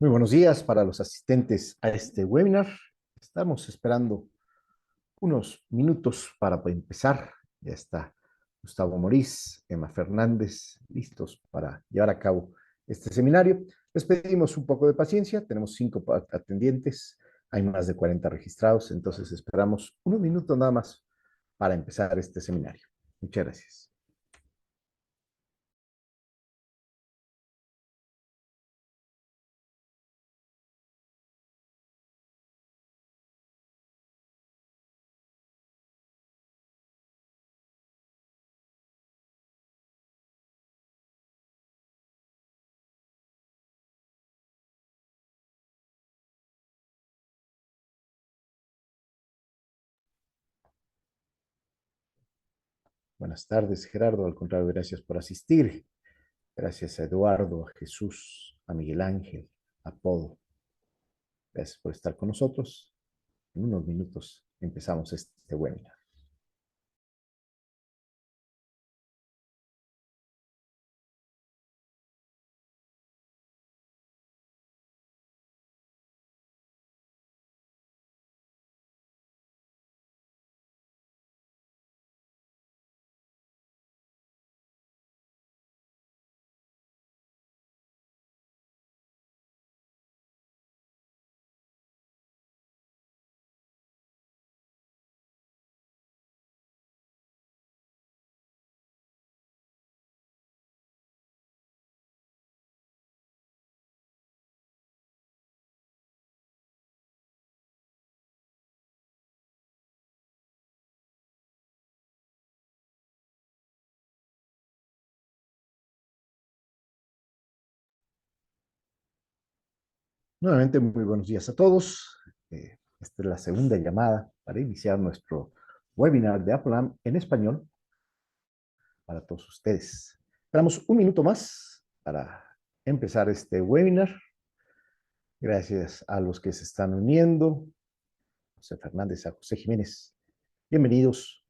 Muy buenos días para los asistentes a este webinar. Estamos esperando unos minutos para empezar. Ya está Gustavo Moriz, Emma Fernández, listos para llevar a cabo este seminario. Les pedimos un poco de paciencia. Tenemos 5 atendientes, hay más de 40 registrados, entonces esperamos unos minutos nada más para empezar este seminario. Muchas gracias. Buenas tardes, Gerardo. Al contrario, gracias por asistir. Gracias a Eduardo, a Jesús, a Miguel Ángel, a Podo. Gracias por estar con nosotros. En unos minutos empezamos este webinar. Nuevamente, muy buenos días a todos. Esta es la segunda llamada para iniciar nuestro webinar de Apple en español para todos ustedes. Esperamos un minuto más para empezar este webinar. Gracias a los que se están uniendo. José Fernández, a José Jiménez. Bienvenidos.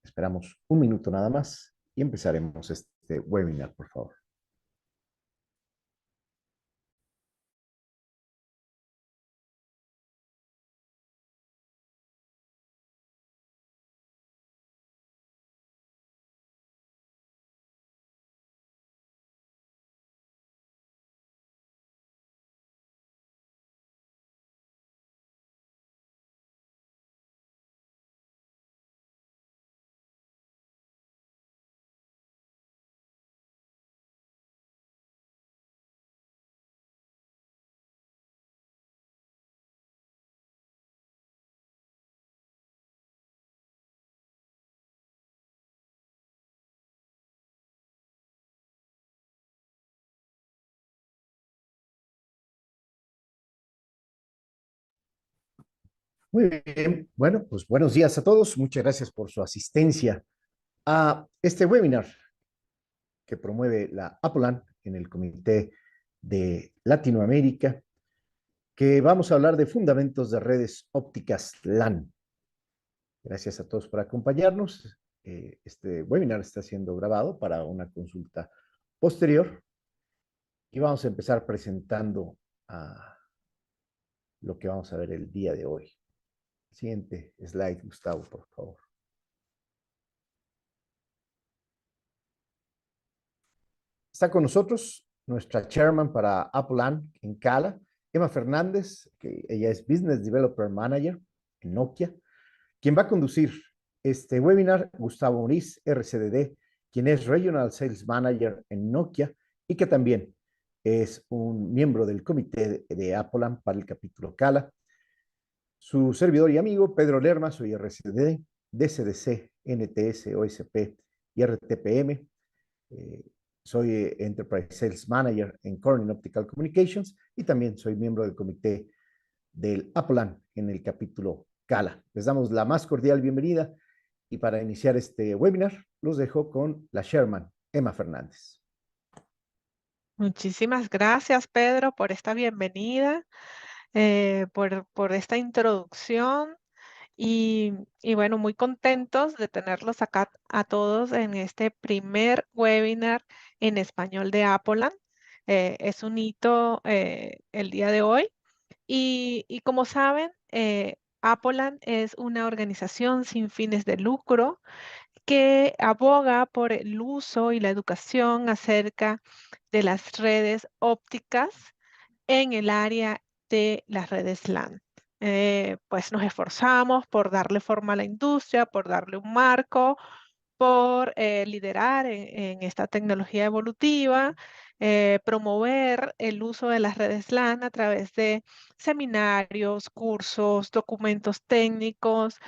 Esperamos un minuto nada más y empezaremos este webinar, por favor. Muy bien, bueno, pues buenos días a todos. Muchas gracias por su asistencia a este webinar que promueve la APOLAN en el Comité de Latinoamérica, que vamos a hablar de fundamentos de redes ópticas LAN. Gracias a todos por acompañarnos. Este webinar está siendo grabado para una consulta posterior y vamos a empezar presentando lo que vamos a ver el día de hoy. Siguiente slide, Gustavo, por favor. Está con nosotros nuestra chairman para Apple en Cala, Emma Fernández, que ella es Business Developer Manager en Nokia, quien va a conducir este webinar, Gustavo Moriz, RCDD, quien es Regional Sales Manager en Nokia y que también es un miembro del comité de Apple para el capítulo Cala. Su servidor y amigo, Pedro Lerma, soy RCDD, DCDC, NTS, OSP y RTPM. Soy Enterprise Sales Manager en Corning Optical Communications y también soy miembro del comité del Apple en el capítulo Cala. Les damos la más cordial bienvenida y para iniciar este webinar los dejo con la chairman, Emma Fernández. Muchísimas gracias, Pedro, por esta bienvenida, por esta introducción y bueno, muy contentos de tenerlos acá a todos en este primer webinar en español de Apple. es un hito el día de hoy. Y como saben, Apolan es una organización sin fines de lucro que aboga por el uso y la educación acerca de las redes ópticas en el área de las redes LAN. Pues nos esforzamos por darle forma a la industria, por darle un marco, por liderar en esta tecnología evolutiva, promover el uso de las redes LAN a través de seminarios, cursos, documentos técnicos,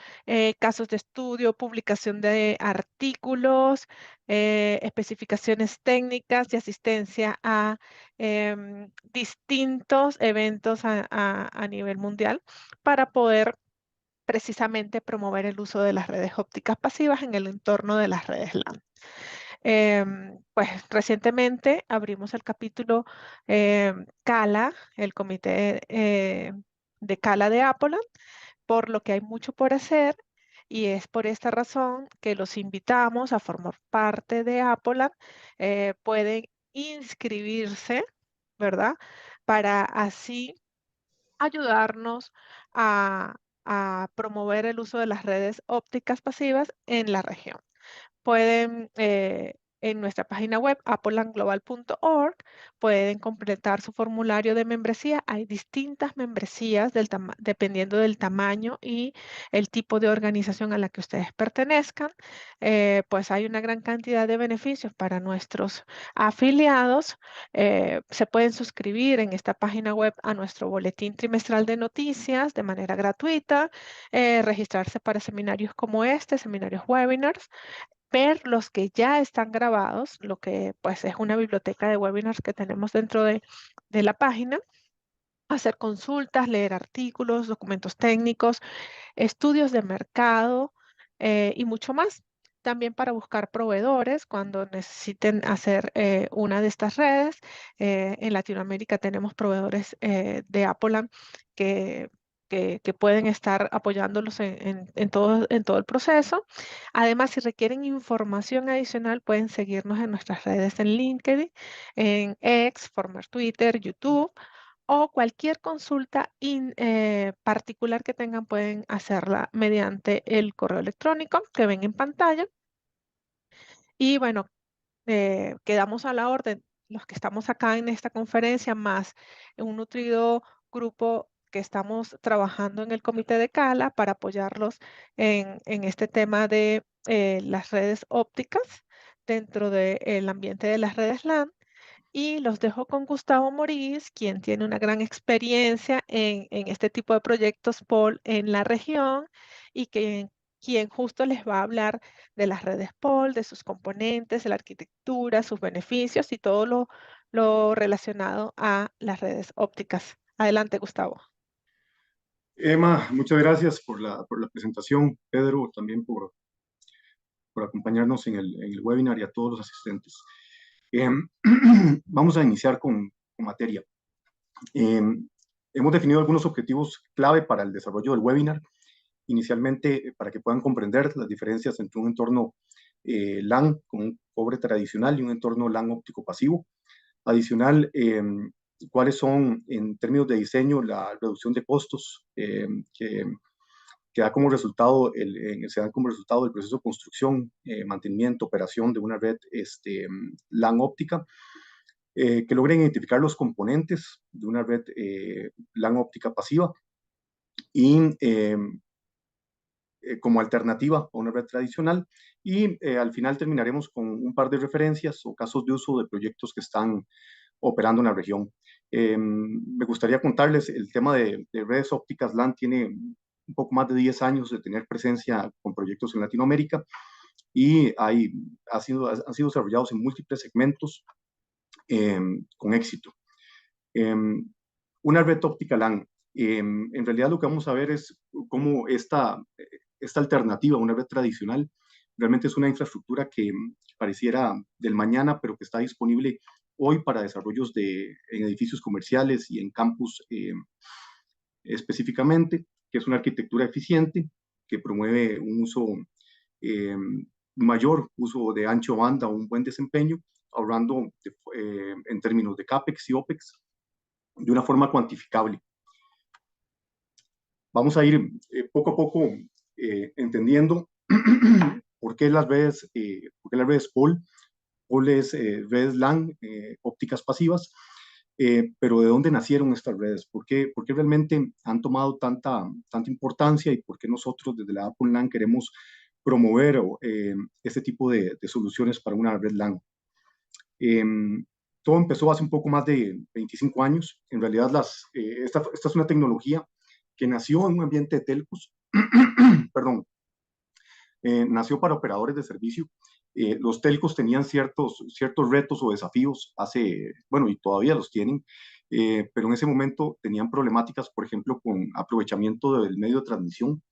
casos de estudio, publicación de artículos, especificaciones técnicas y asistencia a distintos eventos a nivel mundial para poder precisamente promover el uso de las redes ópticas pasivas en el entorno de las redes LAN. Pues recientemente abrimos el capítulo CALA, el comité de CALA de Apple, por lo que hay mucho por hacer y es por esta razón que los invitamos a formar parte de Apple. Pueden inscribirse, ¿verdad? Para así ayudarnos a, a promover el uso de las redes ópticas pasivas en la región. Pueden, en nuestra página web, apolanglobal.org, pueden completar su formulario de membresía. Hay distintas membresías dependiendo del tamaño y el tipo de organización a la que ustedes pertenezcan. Pues hay una gran cantidad de beneficios para nuestros afiliados. Se pueden suscribir en esta página web a nuestro boletín trimestral de noticias de manera gratuita, registrarse para seminarios como este, seminarios webinars, ver los que ya están grabados, lo que pues es una biblioteca de webinars que tenemos dentro de la página, hacer consultas, leer artículos, documentos técnicos, estudios de mercado y mucho más. También para buscar proveedores cuando necesiten hacer una de estas redes. En Latinoamérica tenemos proveedores de Apolan que, que pueden estar apoyándolos en todo el proceso. Además, si requieren información adicional, pueden seguirnos en nuestras redes en LinkedIn, en X, former Twitter, YouTube, o cualquier consulta particular que tengan pueden hacerla mediante el correo electrónico que ven en pantalla. Y bueno, quedamos a la orden los que estamos acá en esta conferencia, más un nutrido grupo que estamos trabajando en el comité de Cala para apoyarlos en este tema de las redes ópticas dentro del ambiente de las redes LAN. Y los dejo con Gustavo Morís, quien tiene una gran experiencia en este tipo de proyectos POL en la región y quien justo les va a hablar de las redes POL, de sus componentes, de la arquitectura, sus beneficios y todo lo relacionado a las redes ópticas. Adelante, Gustavo. Emma, muchas gracias por la presentación. Pedro, también por acompañarnos en el webinar y a todos los asistentes. Vamos a iniciar con materia. Hemos definido algunos objetivos clave para el desarrollo del webinar. Inicialmente, para que puedan comprender las diferencias entre un entorno LAN con un cobre tradicional y un entorno LAN óptico pasivo. Adicional, cuáles son, en términos de diseño, la reducción de costos que da como resultado se dan como resultado del proceso de construcción, mantenimiento, operación de una red LAN óptica, que logren identificar los componentes de una red LAN óptica pasiva y como alternativa a una red tradicional. Y al final terminaremos con un par de referencias o casos de uso de proyectos que están operando en la región. Me gustaría contarles, el tema de redes ópticas LAN tiene un poco más de 10 años de tener presencia con proyectos en Latinoamérica y han sido desarrollados en múltiples segmentos con éxito. Una red óptica LAN, en realidad lo que vamos a ver es cómo esta alternativa a una red tradicional realmente es una infraestructura que pareciera del mañana, pero que está disponible hoy para desarrollos en edificios comerciales y en campus específicamente, que es una arquitectura eficiente que promueve un uso mayor uso de ancho banda o un buen desempeño ahorrando en términos de CAPEX y OPEX de una forma cuantificable. Vamos a ir poco a poco entendiendo por qué las redes POL. POL es redes LAN, ópticas pasivas, pero ¿de dónde nacieron estas redes? ¿Por qué realmente han tomado tanta importancia y por qué nosotros desde la Apple LAN queremos promover este tipo de soluciones para una red LAN? Todo empezó hace un poco más de 25 años. En realidad, esta es una tecnología que nació en un ambiente de telcos, perdón, nació para operadores de servicio. Los telcos tenían ciertos retos o desafíos bueno, y todavía los tienen, pero en ese momento tenían problemáticas, por ejemplo, con aprovechamiento del medio de transmisión.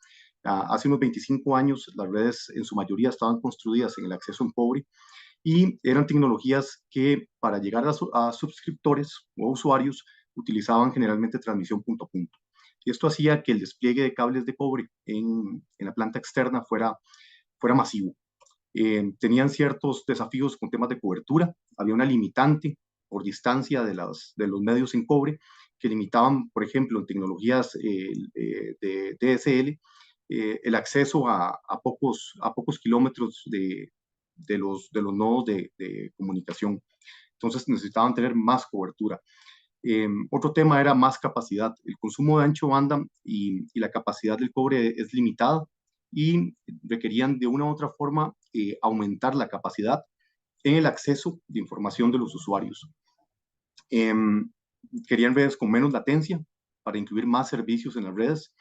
Hace unos 25 años, las redes en su mayoría estaban construidas en el acceso en cobre y eran tecnologías que para llegar a suscriptores o usuarios utilizaban generalmente transmisión punto a punto. Y esto hacía que el despliegue de cables de cobre en la planta externa fuera masivo. Tenían ciertos desafíos con temas de cobertura, había una limitante por distancia de los medios en cobre que limitaban, por ejemplo, en tecnologías de DSL, el acceso a pocos kilómetros de los nodos de comunicación. Entonces necesitaban tener más cobertura. Otro tema era más capacidad. El consumo de ancho banda y la capacidad del cobre es limitada y requerían de una u otra forma aumentar la capacidad en el acceso de información de los usuarios. Querían redes con menos latencia para incluir más servicios en las redes.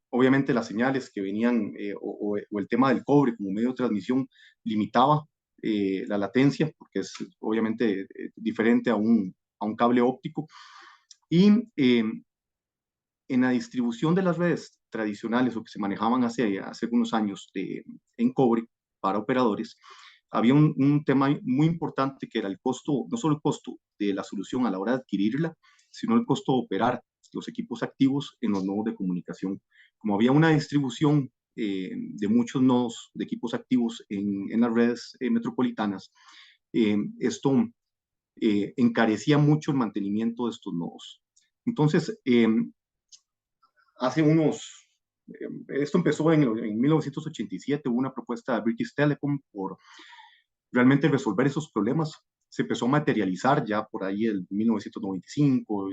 Obviamente las señales que venían o el tema del cobre como medio de transmisión limitaba la latencia, porque es obviamente diferente a un cable óptico. Y en la distribución de las redes tradicionales o que se manejaban hace algunos años en cobre para operadores, había un tema muy importante que era el costo, no solo el costo de la solución a la hora de adquirirla, sino el costo de operar los equipos activos en los nodos de comunicación. Como había una distribución de muchos nodos de equipos activos en las redes metropolitanas, esto encarecía mucho el mantenimiento de estos nodos. Entonces, esto empezó en 1987, hubo una propuesta de British Telecom por realmente resolver esos problemas. Se empezó a materializar ya por ahí en 1995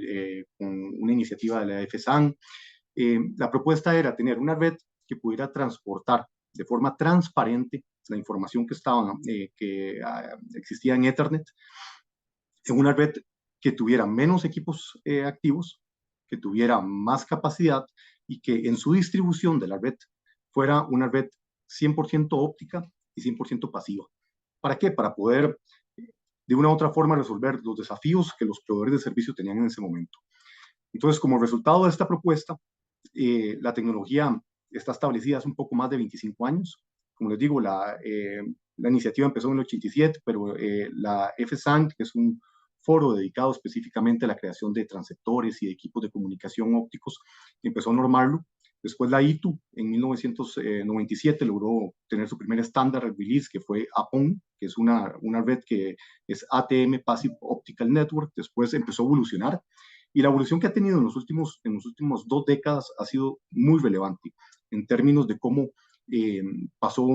con una iniciativa de la FSAN. La propuesta era tener una red que pudiera transportar de forma transparente la información que existía en Ethernet en una red que tuviera menos equipos activos, que tuviera más capacidad y que en su distribución de la red fuera una red 100% óptica y 100% pasiva. ¿Para qué? Para poder de una u otra forma resolver los desafíos que los proveedores de servicio tenían en ese momento. Entonces, como resultado de esta propuesta, la tecnología está establecida hace un poco más de 25 años. Como les digo, la iniciativa empezó en el 87, pero la FSAN, que es un foro dedicado específicamente a la creación de transceptores y de equipos de comunicación ópticos, empezó a normarlo. Después la ITU en 1997 logró tener su primer estándar release, que fue APON, que es una red que es ATM Passive Optical Network. Después empezó a evolucionar y la evolución que ha tenido en los últimos 2 décadas ha sido muy relevante en términos de cómo pasó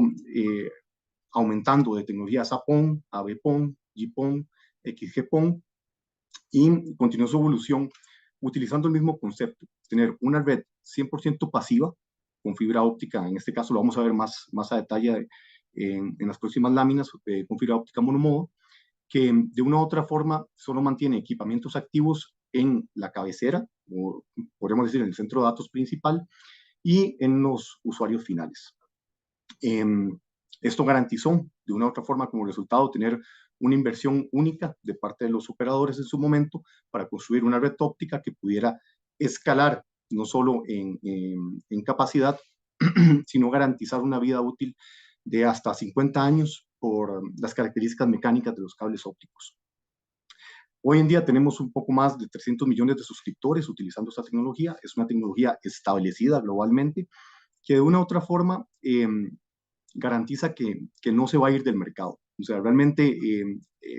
aumentando de tecnologías APON, ABPON, GPON, XGPON, y continuó su evolución utilizando el mismo concepto, tener una red 100% pasiva con fibra óptica. En este caso lo vamos a ver más a detalle en las próximas láminas, con fibra óptica monomodo, que de una u otra forma solo mantiene equipamientos activos en la cabecera, o podemos decir en el centro de datos principal, y en los usuarios finales. Esto garantizó de una u otra forma como resultado tener una inversión única de parte de los operadores en su momento para construir una red óptica que pudiera escalar no solo en capacidad, sino garantizar una vida útil de hasta 50 años por las características mecánicas de los cables ópticos. Hoy en día tenemos un poco más de 300 millones de suscriptores utilizando esta tecnología. Es una tecnología establecida globalmente que de una u otra forma garantiza que no se va a ir del mercado. O sea, realmente,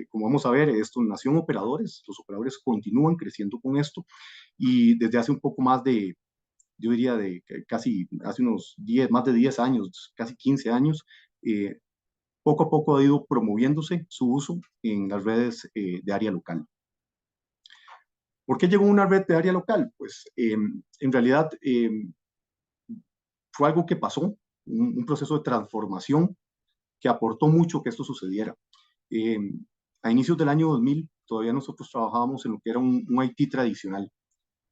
como vamos a ver, esto nació en operadores, los operadores continúan creciendo con esto, y desde hace un poco más de, yo diría, de casi hace unos 10, más de 10 años, casi 15 años, poco a poco ha ido promoviéndose su uso en las redes de área local. ¿Por qué llegó una red de área local? Pues en realidad fue algo que pasó, un proceso de transformación que aportó mucho que esto sucediera. A inicios del año 2000, todavía nosotros trabajábamos en lo que era un IT tradicional.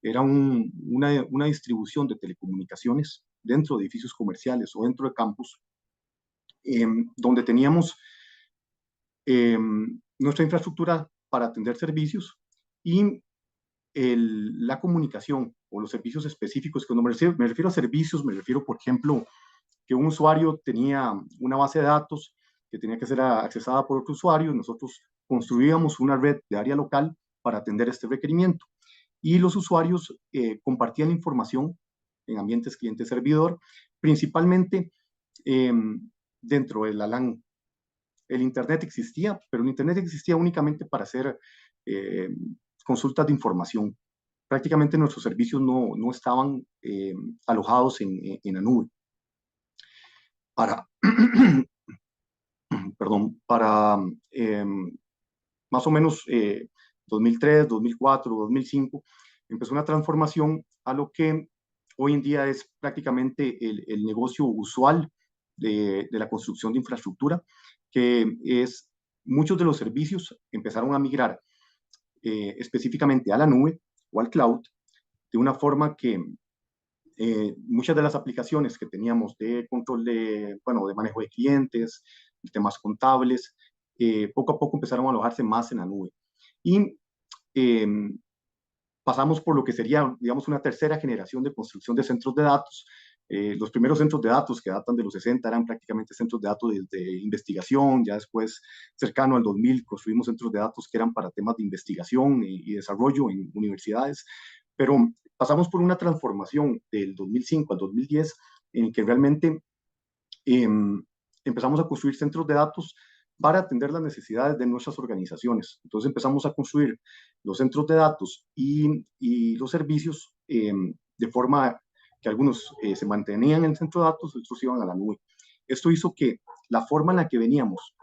Era una distribución de telecomunicaciones dentro de edificios comerciales o dentro de campus, donde teníamos nuestra infraestructura para atender servicios y la comunicación o los servicios específicos. Cuando me refiero a servicios, me refiero, por ejemplo, que un usuario tenía una base de datos que tenía que ser accesada por otro usuario. Nosotros construíamos una red de área local para atender este requerimiento. Y los usuarios compartían la información en ambientes cliente-servidor, principalmente dentro de la LAN. El Internet existía, pero el Internet existía únicamente para hacer consultas de información. Prácticamente nuestros servicios no estaban alojados en la nube. Para más o menos 2003, 2004, 2005, empezó una transformación a lo que hoy en día es prácticamente el negocio usual de la construcción de infraestructura, que es muchos de los servicios empezaron a migrar específicamente a la nube o al cloud, de una forma que muchas de las aplicaciones que teníamos de control de manejo de clientes, temas contables, poco a poco empezaron a alojarse más en la nube. Y pasamos por lo que sería, digamos, una tercera generación de construcción de centros de datos. Los primeros centros de datos, que datan de los 60, eran prácticamente centros de datos de investigación. Ya después, cercano al 2000, construimos centros de datos que eran para temas de investigación y desarrollo en universidades. Pero pasamos por una transformación del 2005 al 2010 en que realmente empezamos a construir centros de datos para atender las necesidades de nuestras organizaciones. Entonces empezamos a construir los centros de datos y los servicios de forma que algunos se mantenían en el centro de datos, otros iban a la nube. Esto hizo que la forma en la que veníamos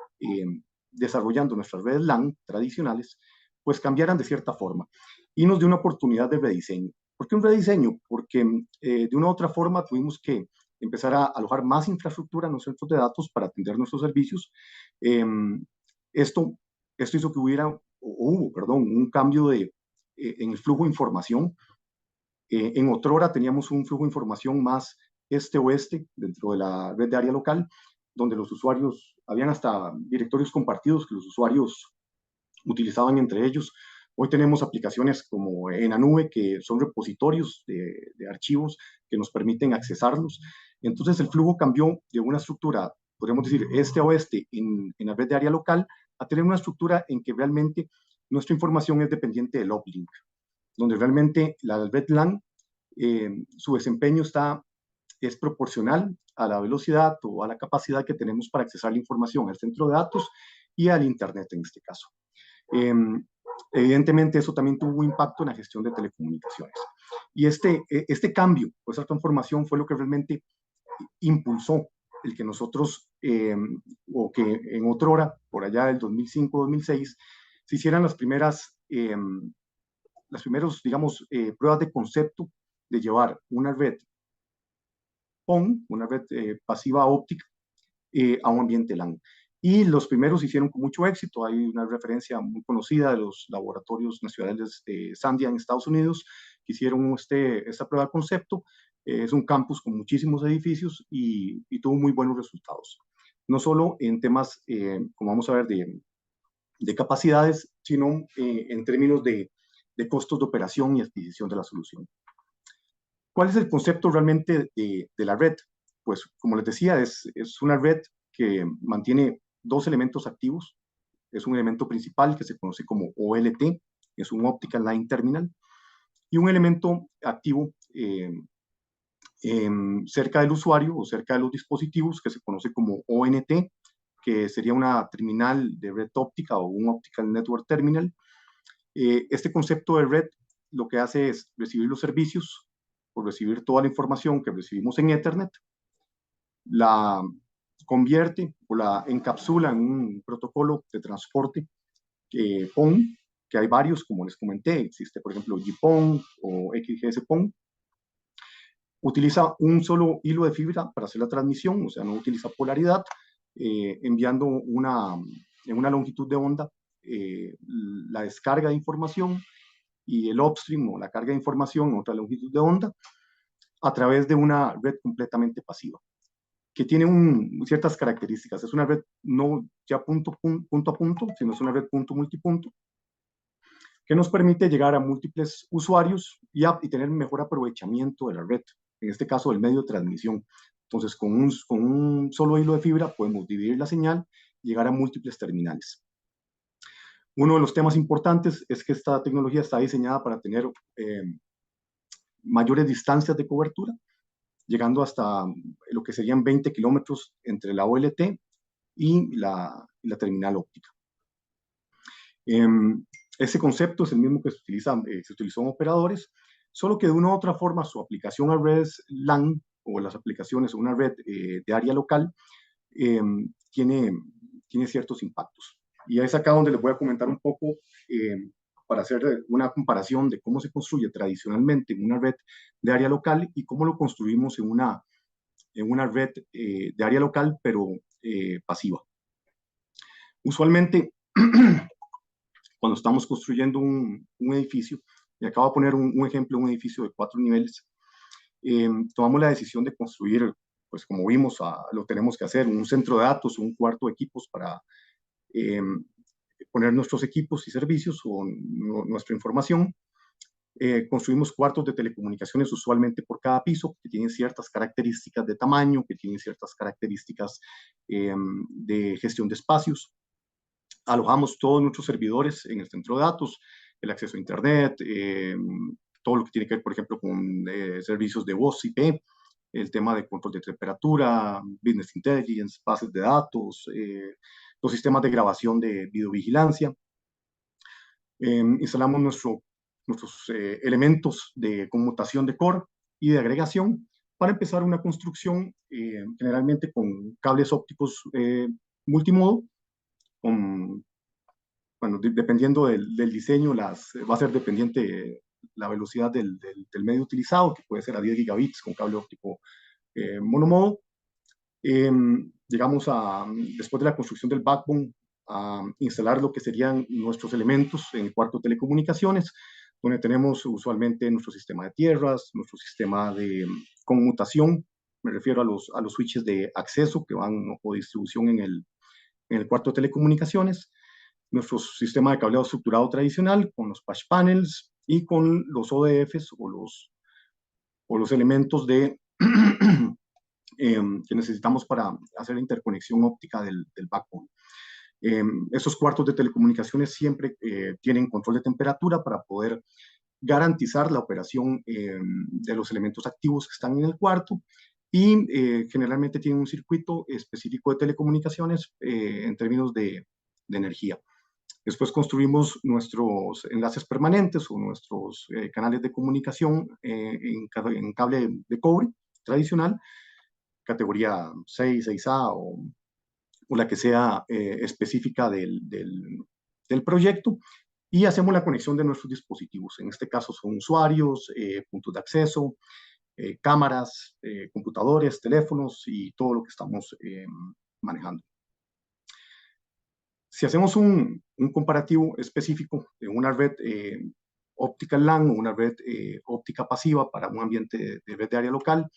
desarrollando nuestras redes LAN tradicionales, pues cambiaran de cierta forma y nos dio una oportunidad de rediseño. ¿Por qué un rediseño? Porque de una u otra forma tuvimos que empezar a alojar más infraestructura en los centros de datos para atender nuestros servicios. Esto hizo que hubo un cambio en el flujo de información. En otrora teníamos un flujo de información más este-oeste dentro de la red de área local, donde los usuarios, habían hasta directorios compartidos que los usuarios utilizaban entre ellos. Hoy tenemos aplicaciones como en la nube, que son repositorios de archivos que nos permiten accesarlos. Entonces el flujo cambió de una estructura, podríamos decir, este a oeste en la red de área local, a tener una estructura en que realmente nuestra información es dependiente del uplink, donde realmente la red LAN, su desempeño es proporcional a la velocidad o a la capacidad que tenemos para accesar la información al centro de datos y al Internet en este caso. Evidentemente eso también tuvo un impacto en la gestión de telecomunicaciones. Y este cambio, o esa transformación, fue lo que realmente impulsó el que nosotros, o que en otrora, por allá del 2005-2006, se hicieran las primeras, digamos, pruebas de concepto de llevar una red PON, una red pasiva óptica, a un ambiente LAN. Y los primeros se hicieron con mucho éxito. Hay una referencia muy conocida de los laboratorios nacionales de Sandia en Estados Unidos, que hicieron esta prueba de concepto. Es un campus con muchísimos edificios y tuvo muy buenos resultados. No solo en temas, como vamos a ver, de capacidades, sino en términos de costos de operación y adquisición de la solución. ¿Cuál es el concepto realmente de la red? Pues, como les decía, es una red que mantiene dos elementos activos. Es un elemento principal que se conoce como OLT, es un Optical Line Terminal, y un elemento activo cerca del usuario o cerca de los dispositivos que se conoce como ONT, que sería una terminal de red óptica o un Optical Network Terminal. Este concepto de red lo que hace es recibir los servicios o recibir toda la información que recibimos en Ethernet, la convierte o la encapsula en un protocolo de transporte PON, que hay varios, como les comenté. Existe, por ejemplo, GPON o XGS-PON. Utiliza un solo hilo de fibra para hacer la transmisión, o sea, no utiliza polaridad, enviando en una longitud de onda la descarga de información y el upstream o la carga de información en otra longitud de onda a través de una red completamente pasiva, que tiene ciertas características. Es una red no ya punto a punto, sino es una red punto multipunto, que nos permite llegar a múltiples usuarios y tener mejor aprovechamiento de la red, en este caso del medio de transmisión. Entonces, con un solo hilo de fibra podemos dividir la señal y llegar a múltiples terminales. Uno de los temas importantes es que esta tecnología está diseñada para tener mayores distancias de cobertura, llegando hasta lo que serían 20 kilómetros entre la OLT y la terminal óptica. Ese concepto es el mismo que se utilizó en operadores, solo que de una u otra forma su aplicación a redes LAN o las aplicaciones a una red de área local tiene ciertos impactos. Y es acá donde les voy a comentar un poco para hacer una comparación de cómo se construye tradicionalmente en una red de área local y cómo lo construimos en una red de área local, pero pasiva. Usualmente, cuando estamos construyendo un edificio, y acabo de poner un ejemplo, un edificio de 4 niveles, tomamos la decisión de construir, pues como vimos, lo tenemos que hacer, un centro de datos, un cuarto de equipos para poner nuestros equipos y servicios o nuestra información. Construimos cuartos de telecomunicaciones usualmente por cada piso, que tienen ciertas características de tamaño, que tienen ciertas características de gestión de espacios. Alojamos todos nuestros servidores en el centro de datos, el acceso a Internet, todo lo que tiene que ver, por ejemplo, con servicios de voz IP, el tema de control de temperatura, business intelligence, bases de datos, los sistemas de grabación de videovigilancia. Instalamos nuestros elementos de conmutación de core y de agregación para empezar una construcción generalmente con cables ópticos multimodo. Bueno, dependiendo del diseño, va a ser dependiente la velocidad del medio utilizado, que puede ser a 10 gigabits con cable óptico monomodo. Llegamos después de la construcción del backbone, a instalar lo que serían nuestros elementos en el cuarto de telecomunicaciones, donde tenemos usualmente nuestro sistema de tierras, nuestro sistema de conmutación, me refiero a los switches de acceso que van o distribución en el cuarto de telecomunicaciones, nuestro sistema de cableado estructurado tradicional con los patch panels y con los ODFs o los elementos que necesitamos para hacer la interconexión óptica del backbone. Esos cuartos de telecomunicaciones siempre tienen control de temperatura para poder garantizar la operación de los elementos activos que están en el cuarto y generalmente tienen un circuito específico de telecomunicaciones en términos de energía. Después construimos nuestros enlaces permanentes o nuestros canales de comunicación en cable de cobre tradicional, categoría 6, 6A o la que sea específica del proyecto, y hacemos la conexión de nuestros dispositivos. En este caso son usuarios, puntos de acceso, cámaras, computadores, teléfonos y todo lo que estamos manejando. Si hacemos un comparativo específico de una red óptica LAN o una red óptica pasiva para un ambiente de red de área local,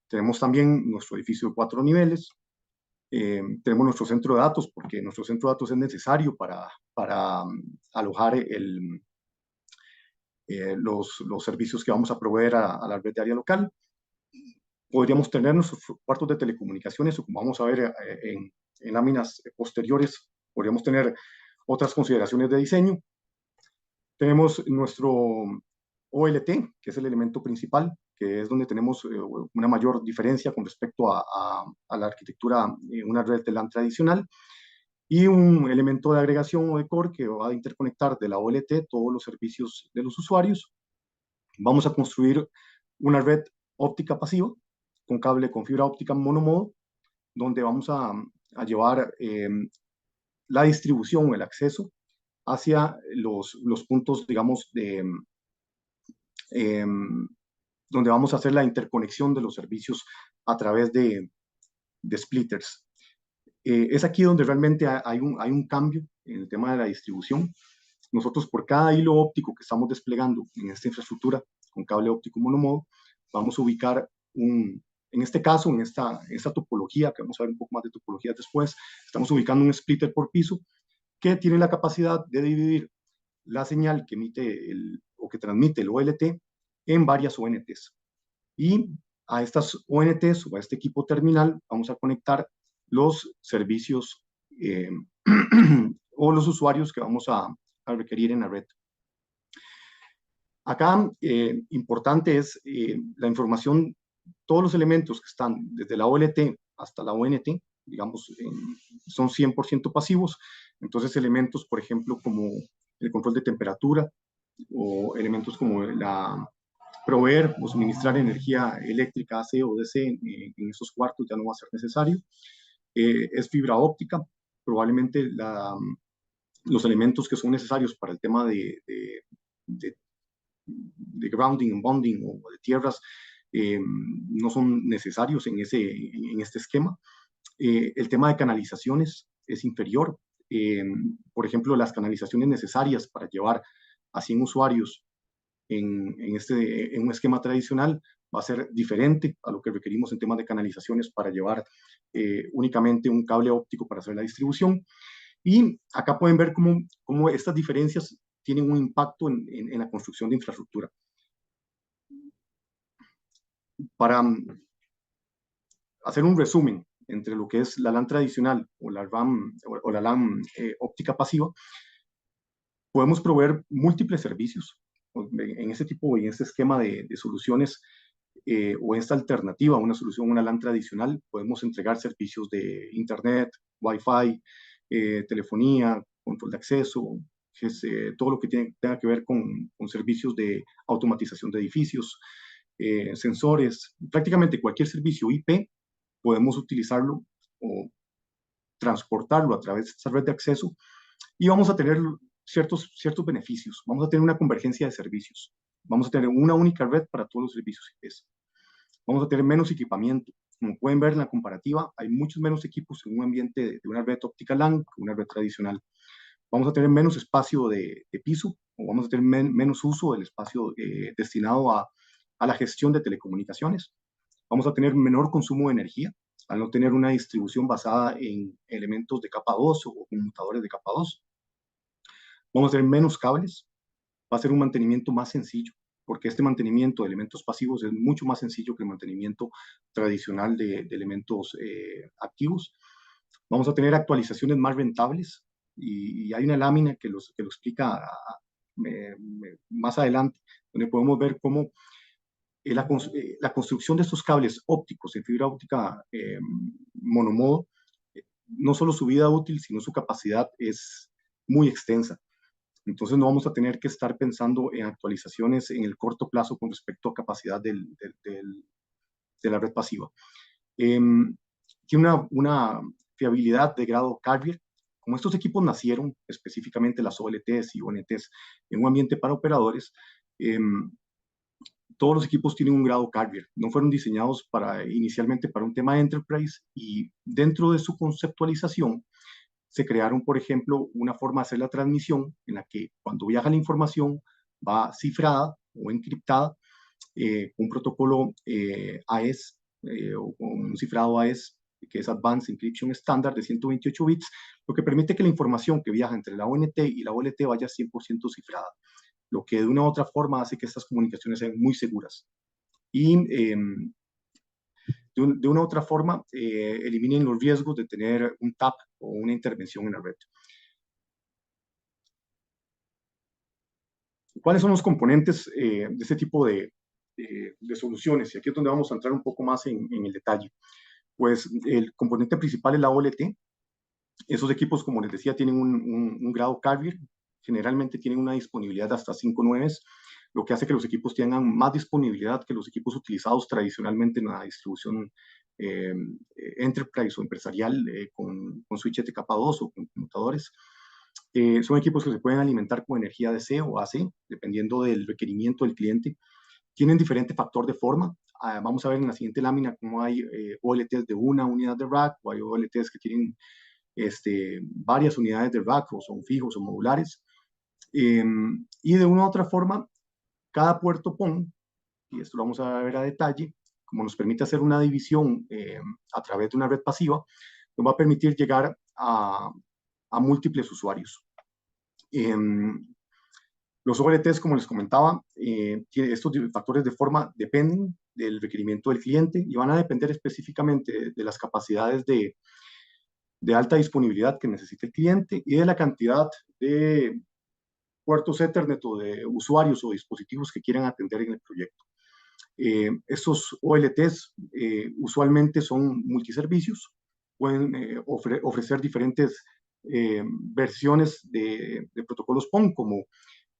tenemos también nuestro edificio de 4 niveles, tenemos nuestro centro de datos, porque nuestro centro de datos es necesario para alojar los servicios que vamos a proveer a la red de área local. Podríamos tener nuestros cuartos de telecomunicaciones, o como vamos a ver en láminas posteriores, podríamos tener otras consideraciones de diseño. Tenemos nuestro OLT, que es el elemento principal que es donde tenemos una mayor diferencia con respecto a la arquitectura, una red de LAN tradicional, y un elemento de agregación o de core que va a interconectar de la OLT todos los servicios de los usuarios. Vamos a construir una red óptica pasiva con cable con fibra óptica monomodo, donde vamos a llevar la distribución, el acceso hacia los puntos, digamos, donde vamos a hacer la interconexión de los servicios a través de splitters. Es aquí donde realmente hay un cambio en el tema de la distribución. Nosotros, por cada hilo óptico que estamos desplegando en esta infraestructura con cable óptico monomodo, vamos a ubicar en este caso, en esta topología, que vamos a ver un poco más de topología después, estamos ubicando un splitter por piso que tiene la capacidad de dividir la señal que emite o que transmite el OLT en varias ONTs. Y a estas ONTs o a este equipo terminal vamos a conectar los servicios o los usuarios que vamos a requerir en la red. Acá, importante es la información, todos los elementos que están desde la OLT hasta la ONT, digamos, son 100% pasivos. Entonces, elementos, por ejemplo, como el control de temperatura o elementos como proveer o suministrar energía eléctrica AC o DC en esos cuartos ya no va a ser necesario. Es fibra óptica, probablemente los elementos que son necesarios para el tema de grounding and bonding o de tierras no son necesarios en este esquema. El tema de canalizaciones es inferior. Por ejemplo, las canalizaciones necesarias para llevar a 100 usuarios en un esquema tradicional va a ser diferente a lo que requerimos en temas de canalizaciones para llevar únicamente un cable óptico para hacer la distribución. Y acá pueden ver cómo estas diferencias tienen un impacto en la construcción de infraestructura. Para hacer un resumen entre lo que es la LAN tradicional o la LAN óptica pasiva, podemos proveer múltiples servicios en este tipo y en este esquema de soluciones o esta alternativa a una solución, una LAN tradicional. Podemos entregar servicios de internet, Wi-Fi, telefonía, control de acceso, todo lo que tenga que ver con servicios de automatización de edificios, sensores, prácticamente cualquier servicio IP podemos utilizarlo o transportarlo a través de esta red de acceso y vamos a tener ciertos beneficios. Vamos a tener una convergencia de servicios. Vamos a tener una única red para todos los servicios IPs. Vamos a tener menos equipamiento. Como pueden ver en la comparativa, hay muchos menos equipos en un ambiente de una red óptica LAN que una red tradicional. Vamos a tener menos espacio de piso o vamos a tener menos uso del espacio destinado a la gestión de telecomunicaciones. Vamos a tener menor consumo de energía al no tener una distribución basada en elementos de capa 2 o conmutadores de capa 2. Vamos a tener menos cables. Va a ser un mantenimiento más sencillo, porque este mantenimiento de elementos pasivos es mucho más sencillo que el mantenimiento tradicional de elementos activos. Vamos a tener actualizaciones más rentables y hay una lámina que lo explica más adelante, donde podemos ver cómo la construcción de estos cables ópticos en fibra óptica monomodo, no solo su vida útil, sino su capacidad es muy extensa. Entonces no vamos a tener que estar pensando en actualizaciones en el corto plazo con respecto a capacidad de la red pasiva. Tiene una fiabilidad de grado carrier. Como estos equipos nacieron, específicamente las OLTs y ONTs, en un ambiente para operadores, todos los equipos tienen un grado carrier. No fueron diseñados inicialmente para un tema de enterprise y dentro de su conceptualización se crearon, por ejemplo, una forma de hacer la transmisión en la que cuando viaja la información va cifrada o encriptada un protocolo AES o un cifrado AES que es Advanced Encryption Standard de 128 bits, lo que permite que la información que viaja entre la ONT y la OLT vaya 100% cifrada, lo que de una u otra forma hace que estas comunicaciones sean muy seguras. Y de una u otra forma eliminen los riesgos de tener un tap o una intervención en la red. ¿Cuáles son los componentes de este tipo de de soluciones, y aquí es donde vamos a entrar un poco más en el detalle. Pues el componente principal es la OLT. Esos equipos, como les decía, tienen un grado carrier, generalmente tienen una disponibilidad de hasta 5 9, lo que hace que los equipos tengan más disponibilidad que los equipos utilizados tradicionalmente en la distribución enterprise o empresarial con switches de capa 2 o con conmutadores. Son equipos que se pueden alimentar con energía DC o AC, dependiendo del requerimiento del cliente. Tienen diferente factor de forma. Vamos a ver en la siguiente lámina cómo hay OLTs de una unidad de rack, o hay OLTs que tienen varias unidades de rack, o son fijos o modulares. Y de una u otra forma, cada puerto PON, y esto lo vamos a ver a detalle, como nos permite hacer una división a través de una red pasiva, nos va a permitir llegar a múltiples usuarios. Los OLTs, como les comentaba, estos factores de forma dependen del requerimiento del cliente y van a depender específicamente de las capacidades de alta disponibilidad que necesite el cliente y de la cantidad de puertos Ethernet o de usuarios o dispositivos que quieran atender en el proyecto. Estos OLTs usualmente son multiservicios, pueden ofrecer diferentes versiones de protocolos PON como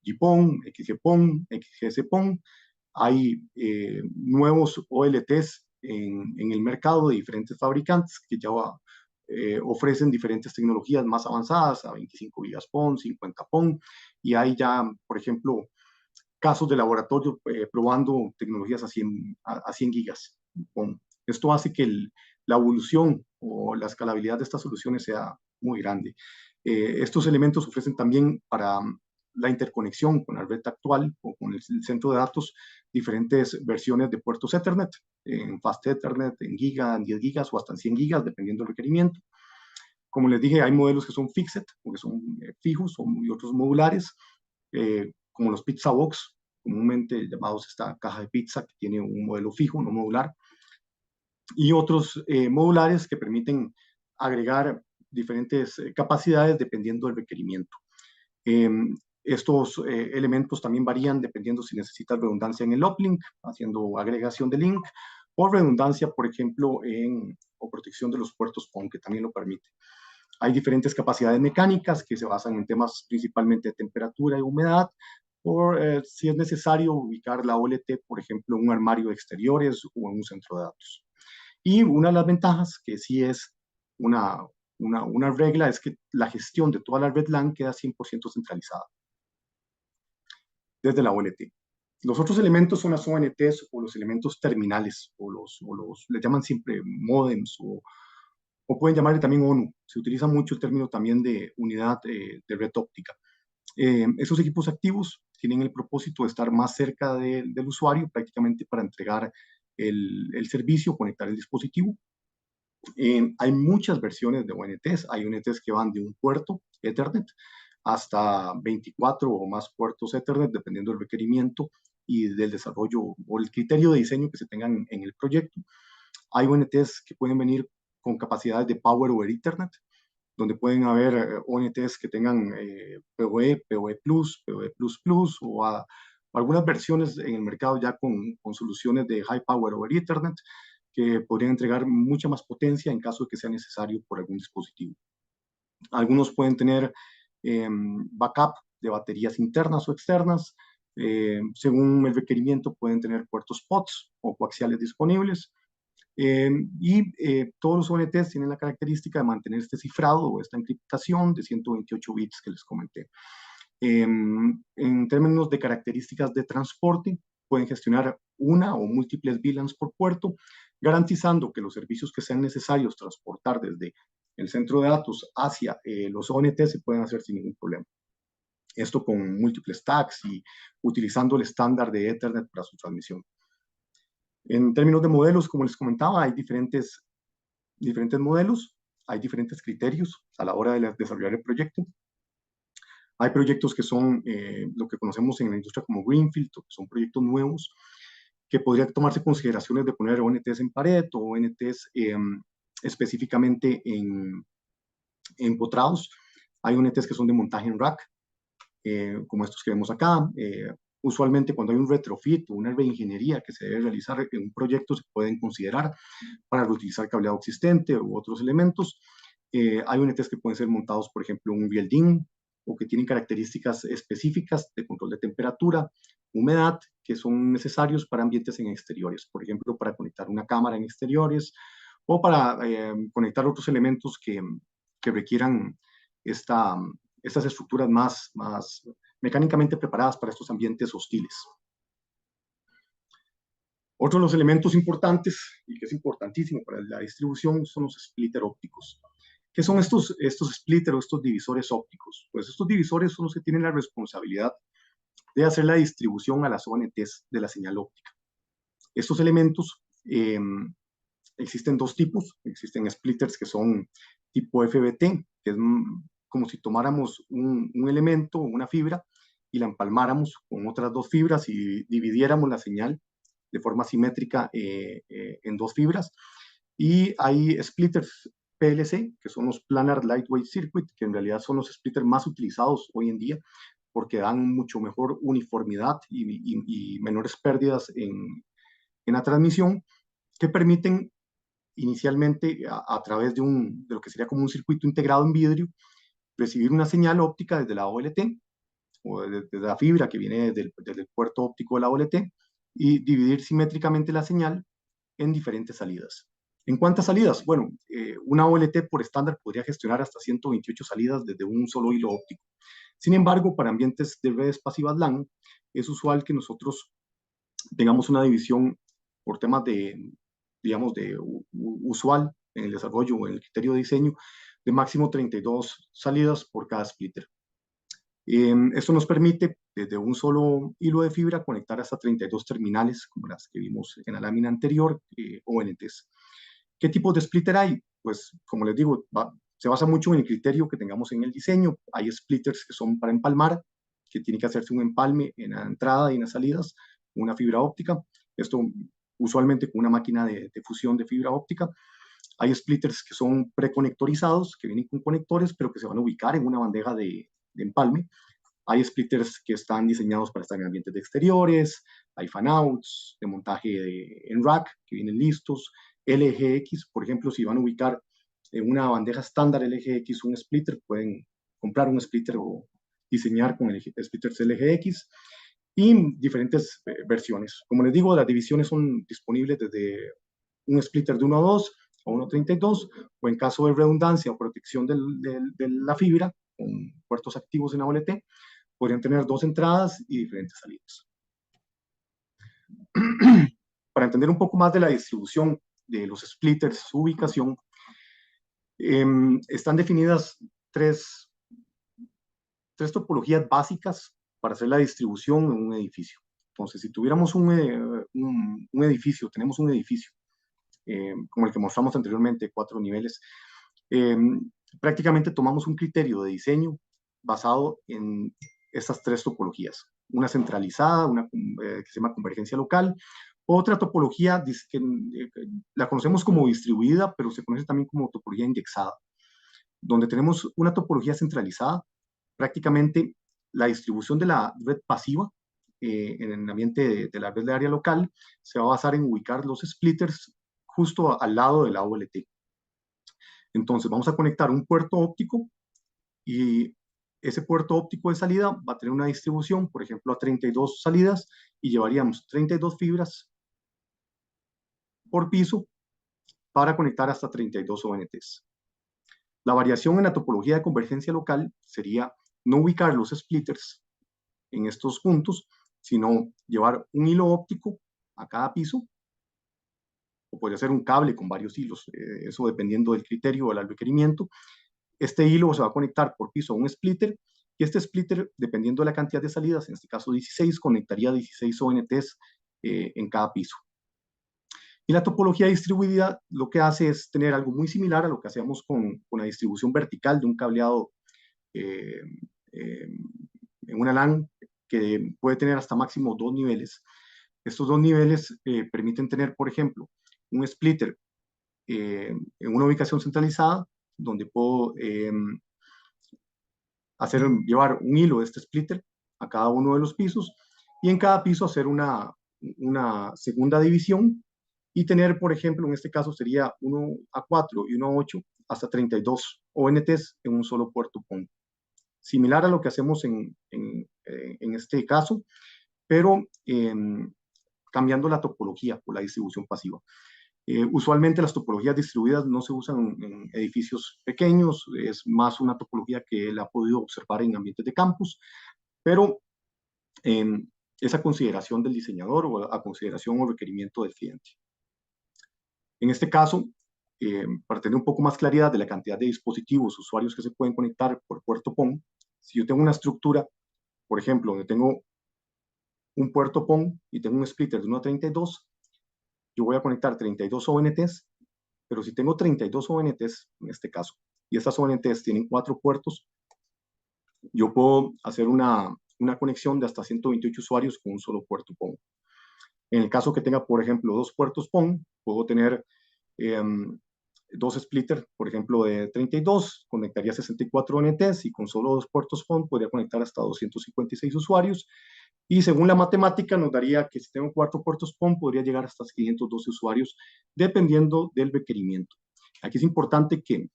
GPON, XGPON, XGS-PON. Hay nuevos OLTs en el mercado de diferentes fabricantes que ya ofrecen diferentes tecnologías más avanzadas, a 25 gigas PON, 50 PON, y hay ya, por ejemplo, casos de laboratorio probando tecnologías a 100 gigas PON. Esto hace que la evolución o la escalabilidad de estas soluciones sea muy grande. Estos elementos ofrecen también para la interconexión con la red actual o con el centro de datos diferentes versiones de puertos Ethernet, en Fast Ethernet, en giga, en 10 gigas o hasta en 100 gigas, dependiendo del requerimiento. Como les dije, hay modelos que son fixed, o que son fijos, y otros modulares, como los Pizza Box, comúnmente llamados esta caja de pizza, que tiene un modelo fijo, no modular, y otros modulares que permiten agregar diferentes capacidades dependiendo del requerimiento. Estos elementos también varían dependiendo si necesitas redundancia en el uplink, haciendo agregación de link, o redundancia, por ejemplo, o protección de los puertos PON, que también lo permite. Hay diferentes capacidades mecánicas que se basan en temas principalmente de temperatura y humedad, o si es necesario ubicar la OLT, por ejemplo, en un armario de exteriores o en un centro de datos. Y una de las ventajas, que sí es una regla, es que la gestión de toda la red LAN queda 100% centralizada desde la OLT. Los otros elementos son las ONTs o los elementos terminales, les llaman siempre modems o pueden llamarle también ONU. Se utiliza mucho el término también de unidad de red óptica. Esos equipos activos tienen el propósito de estar más cerca del usuario, prácticamente para entregar el servicio, conectar el dispositivo. Hay muchas versiones de ONTs. Hay ONTs que van de un puerto Ethernet hasta 24 o más puertos Ethernet, dependiendo del requerimiento y del desarrollo o el criterio de diseño que se tengan en el proyecto. Hay ONTs que pueden venir con capacidades de Power over Ethernet, donde pueden haber ONTs que tengan PoE, PoE+, PoE++, o algunas versiones en el mercado ya con soluciones de High Power over Ethernet, que podrían entregar mucha más potencia en caso de que sea necesario por algún dispositivo. Algunos pueden tener backup de baterías internas o externas. Según el requerimiento, pueden tener puertos POTS o coaxiales disponibles. Todos los ONTs tienen la característica de mantener este cifrado o esta encriptación de 128 bits que les comenté. En términos de características de transporte, pueden gestionar una o múltiples VLANs por puerto, garantizando que los servicios que sean necesarios transportar desde el centro de datos hacia los ONTs se pueden hacer sin ningún problema. Esto con múltiples tags y utilizando el estándar de Ethernet para su transmisión. En términos de modelos, como les comentaba, hay diferentes modelos, hay diferentes criterios a la hora de desarrollar el proyecto. Hay proyectos que son lo que conocemos en la industria como Greenfield, que son proyectos nuevos, que podría tomarse consideraciones de poner ONTs en pared o ONTs específicamente en empotrados. Hay ONTs que son de montaje en rack, como estos que vemos acá, Usualmente cuando hay un retrofit o una reingeniería que se debe realizar en un proyecto se pueden considerar para reutilizar cableado existente u otros elementos. Hay UNTs que pueden ser montados, por ejemplo, en un building o que tienen características específicas de control de temperatura, humedad, que son necesarios para ambientes en exteriores, por ejemplo, para conectar una cámara en exteriores o para conectar otros elementos que requieran estas estructuras más mecánicamente preparadas para estos ambientes hostiles. Otro de los elementos importantes, y que es importantísimo para la distribución, son los splitter ópticos. ¿Qué son estos splitter o estos divisores ópticos? Pues estos divisores son los que tienen la responsabilidad de hacer la distribución a las ONTs de la señal óptica. Estos elementos existen dos tipos. Existen splitters que son tipo FBT, que es como si tomáramos un elemento, una fibra, y la empalmáramos con otras dos fibras y dividiéramos la señal de forma simétrica en dos fibras. Y hay splitters PLC, que son los Planar Lightweight Circuit, que en realidad son los splitters más utilizados hoy en día, porque dan mucho mejor uniformidad y menores pérdidas en la transmisión, que permiten inicialmente a través de lo que sería como un circuito integrado en vidrio, recibir una señal óptica desde la OLT o desde la fibra que viene desde el puerto óptico de la OLT y dividir simétricamente la señal en diferentes salidas. ¿En cuántas salidas? Bueno, una OLT por estándar podría gestionar hasta 128 salidas desde un solo hilo óptico. Sin embargo, para ambientes de redes pasivas LAN, es usual que nosotros tengamos una división por temas digamos, de usual en el desarrollo o en el criterio de diseño, de máximo 32 salidas por cada splitter. Esto nos permite, desde un solo hilo de fibra, conectar hasta 32 terminales, como las que vimos en la lámina anterior, ONTs. ¿Qué tipos de splitter hay? Pues, como les digo, se basa mucho en el criterio que tengamos en el diseño. Hay splitters que son para empalmar, que tiene que hacerse un empalme en la entrada y en las salidas, una fibra óptica. Esto usualmente con una máquina de fusión de fibra óptica. Hay splitters que son preconectorizados, que vienen con conectores, pero que se van a ubicar en una bandeja de empalme. Hay splitters que están diseñados para estar en ambientes de exteriores, hay fanouts de montaje en rack que vienen listos, LGX, por ejemplo, si van a ubicar en una bandeja estándar LGX un splitter, pueden comprar un splitter o diseñar con splitters LGX y diferentes versiones. Como les digo, las divisiones son disponibles desde un splitter de 1 a 2 a 1.32 o en caso de redundancia o protección de la fibra con puertos activos en AOLT, podrían tener 2 entradas y diferentes salidas. Para entender un poco más de la distribución de los splitters, su ubicación, están definidas tres topologías básicas para hacer la distribución en un edificio. Entonces, si tuviéramos un edificio, tenemos un edificio, como el que mostramos anteriormente, 4 niveles, prácticamente tomamos un criterio de diseño basado en estas 3 topologías. Una centralizada, una que se llama convergencia local. Otra topología que la conocemos como distribuida, pero se conoce también como topología indexada, donde tenemos una topología centralizada. Prácticamente la distribución de la red pasiva en el ambiente de la red de área local se va a basar en ubicar los splitters justo al lado de la OLT. Entonces vamos a conectar un puerto óptico y ese puerto óptico de salida va a tener una distribución, por ejemplo, a 32 salidas y llevaríamos 32 fibras por piso para conectar hasta 32 ONTs. La variación en la topología de convergencia local sería no ubicar los splitters en estos puntos, sino llevar un hilo óptico a cada piso, o podría ser un cable con varios hilos, eso dependiendo del criterio o del requerimiento. Este hilo se va a conectar por piso a un splitter, y este splitter, dependiendo de la cantidad de salidas, en este caso 16, conectaría 16 ONTs en cada piso. Y la topología distribuida lo que hace es tener algo muy similar a lo que hacíamos con la distribución vertical de un cableado en una LAN, que puede tener hasta máximo 2 niveles. Estos 2 niveles permiten tener, por ejemplo, un splitter en una ubicación centralizada, donde puedo llevar un hilo de este splitter a cada uno de los pisos, y en cada piso hacer una segunda división y tener, por ejemplo, en este caso sería 1A4 y 1A8 hasta 32 ONTs en un solo puerto PON. Similar a lo que hacemos en este caso, pero cambiando la topología por la distribución pasiva. Usualmente las topologías distribuidas no se usan en edificios pequeños, es más una topología que él ha podido observar en ambientes de campus, pero esa consideración del diseñador o a consideración o requerimiento del cliente. En este caso, para tener un poco más claridad de la cantidad de dispositivos, usuarios que se pueden conectar por puerto PON, si yo tengo una estructura, por ejemplo, donde tengo un puerto PON y tengo un splitter de 1 a 32, yo voy a conectar 32 ONTs, pero si tengo 32 ONTs, en este caso, y estas ONTs tienen 4 puertos, yo puedo hacer una conexión de hasta 128 usuarios con un solo puerto PON. En el caso que tenga, por ejemplo, 2 puertos PON, puedo tener 2 splitters, por ejemplo, de 32, conectaría 64 ONTs y con solo 2 puertos PON podría conectar hasta 256 usuarios. Y según la matemática nos daría que si tengo 4 puertos PON podría llegar hasta 512 usuarios, dependiendo del requerimiento. Aquí es importante que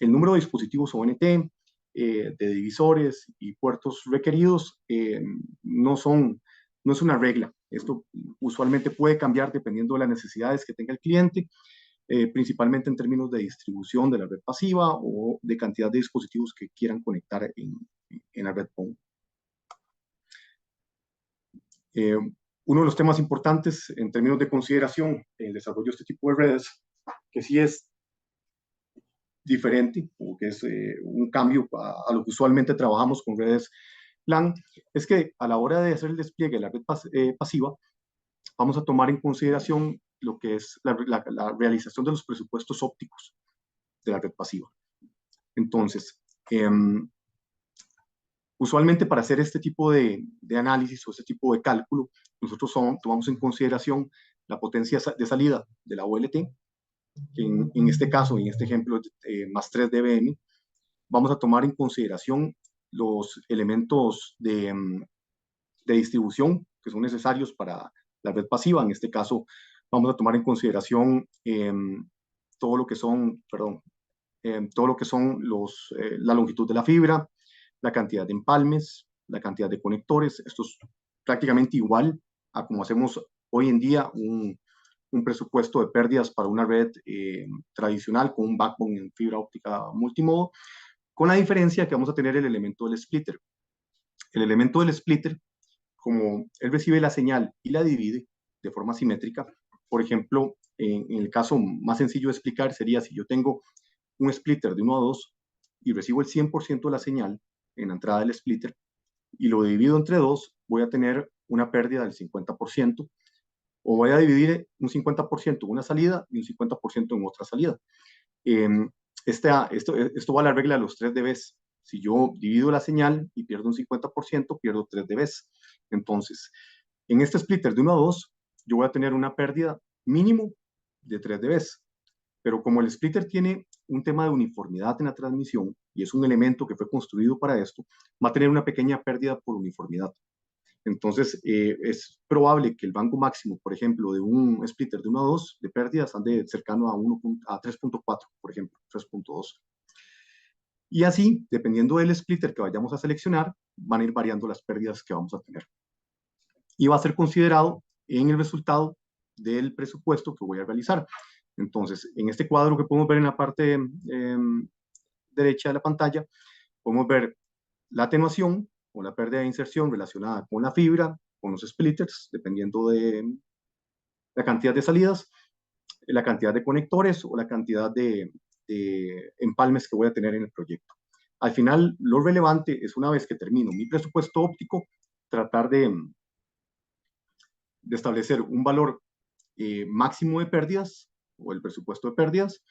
el número de dispositivos ONT, de divisores y puertos requeridos no es una regla. Esto usualmente puede cambiar dependiendo de las necesidades que tenga el cliente, principalmente en términos de distribución de la red pasiva o de cantidad de dispositivos que quieran conectar en la red PON. Uno de los temas importantes en términos de consideración en el desarrollo de este tipo de redes, que sí es diferente, o que es un cambio a lo que usualmente trabajamos con redes LAN, es que a la hora de hacer el despliegue de la red pasiva, vamos a tomar en consideración lo que es la realización de los presupuestos ópticos de la red pasiva. Entonces, usualmente para hacer este tipo de análisis o este tipo de cálculo, nosotros tomamos en consideración la potencia de salida de la OLT, que en este caso, en este ejemplo, más 3 dBm. Vamos a tomar en consideración los elementos de distribución que son necesarios para la red pasiva. En este caso, vamos a tomar en consideración todo lo que son, la longitud de la fibra, la cantidad de empalmes, la cantidad de conectores. Esto es prácticamente igual a como hacemos hoy en día un presupuesto de pérdidas para una red tradicional con un backbone en fibra óptica multimodo, con la diferencia que vamos a tener el elemento del splitter. El elemento del splitter, como él recibe la señal y la divide de forma simétrica, por ejemplo, en el caso más sencillo de explicar sería si yo tengo un splitter de 1 a 2 y recibo el 100% de la señal en la entrada del splitter y lo divido entre 2, voy a tener una pérdida del 50%, o voy a dividir un 50% en una salida y un 50% en otra salida. Esto va a la regla de los 3 dB. Si yo divido la señal y pierdo un 50%, pierdo 3 dB. Entonces, en este splitter de 1 a 2, yo voy a tener una pérdida mínimo de 3 dB. Pero como el splitter tiene un tema de uniformidad en la transmisión y es un elemento que fue construido para esto, va a tener una pequeña pérdida por uniformidad. Entonces, es probable que el rango máximo, por ejemplo, de un splitter de 1 a 2 de pérdidas ande cercano a 3.4, por ejemplo, 3.2. Y así, dependiendo del splitter que vayamos a seleccionar, van a ir variando las pérdidas que vamos a tener. Y va a ser considerado en el resultado del presupuesto que voy a realizar. Entonces, en este cuadro que podemos ver en la parte derecha de la pantalla, podemos ver la atenuación o la pérdida de inserción relacionada con la fibra, con los splitters, dependiendo de la cantidad de salidas, la cantidad de conectores o la cantidad de empalmes que voy a tener en el proyecto. Al final, lo relevante es, una vez que termino mi presupuesto óptico, tratar de establecer un valor máximo de pérdidas o el presupuesto de pérdidas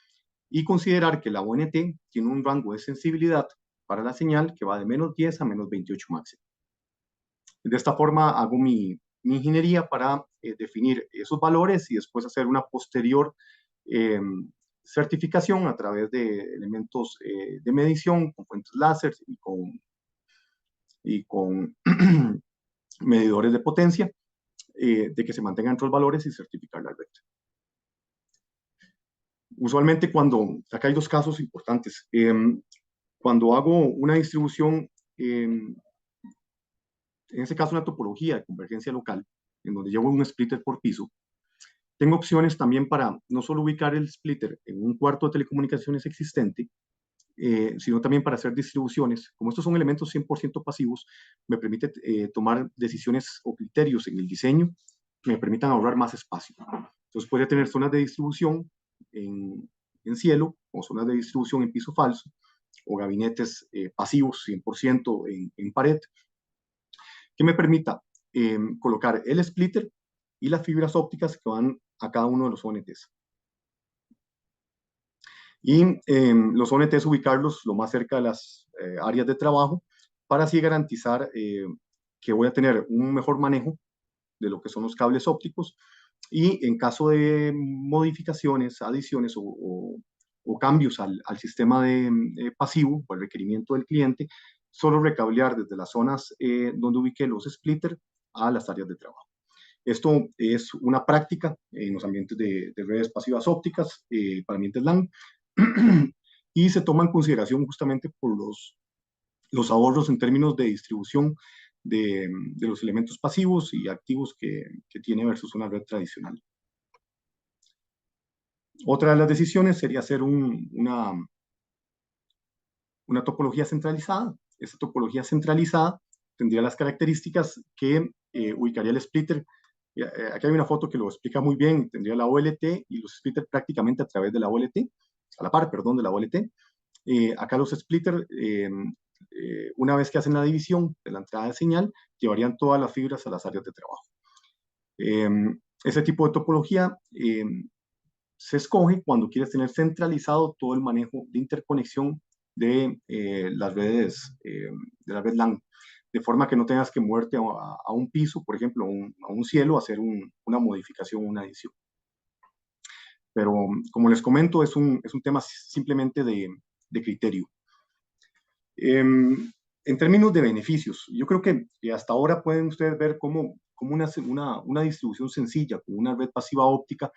y considerar que la ONT tiene un rango de sensibilidad para la señal que va de menos 10 a menos 28 máximo. De esta forma hago mi ingeniería para definir esos valores y después hacer una posterior certificación a través de elementos de medición con fuentes láser y con medidores de potencia, de que se mantengan estos valores y certificar la red. Usualmente acá hay dos casos importantes. Cuando hago una distribución, en ese caso una topología de convergencia local, en donde llevo un splitter por piso, tengo opciones también para no solo ubicar el splitter en un cuarto de telecomunicaciones existente, sino también para hacer distribuciones. Como estos son elementos 100% pasivos, me permite tomar decisiones o criterios en el diseño que me permitan ahorrar más espacio. Entonces podría tener zonas de distribución en cielo, o zonas de distribución en piso falso, o gabinetes pasivos 100% en pared, que me permita colocar el splitter y las fibras ópticas que van a cada uno de los ONTs. Y los ONTs ubicarlos lo más cerca de las áreas de trabajo para así garantizar que voy a tener un mejor manejo de lo que son los cables ópticos, y en caso de modificaciones, adiciones o cambios al sistema pasivo o al requerimiento del cliente, solo recablear desde las zonas donde ubiqué los splitters a las áreas de trabajo. Esto es una práctica en los ambientes de redes pasivas ópticas, para ambientes LAN, y se toma en consideración justamente por los ahorros en términos de distribución de los elementos pasivos y activos que tiene versus una red tradicional. Otra de las decisiones sería hacer una topología centralizada. Esta topología centralizada tendría las características que ubicaría el splitter. Aquí hay una foto que lo explica muy bien. Tendría la OLT y los splitters prácticamente a través de la OLT, a la par, perdón, de la OLT. Acá los splitters, una vez que hacen la división de la entrada de señal, llevarían todas las fibras a las áreas de trabajo. Ese tipo de topología se escoge cuando quieres tener centralizado todo el manejo de interconexión de las redes, de la red LAN, de forma que no tengas que moverte a un piso, por ejemplo, a un cielo, a hacer una modificación, una adición. Pero como les comento, es un tema simplemente de criterio. En términos de beneficios, yo creo que hasta ahora pueden ustedes ver cómo una distribución sencilla, como una red pasiva óptica,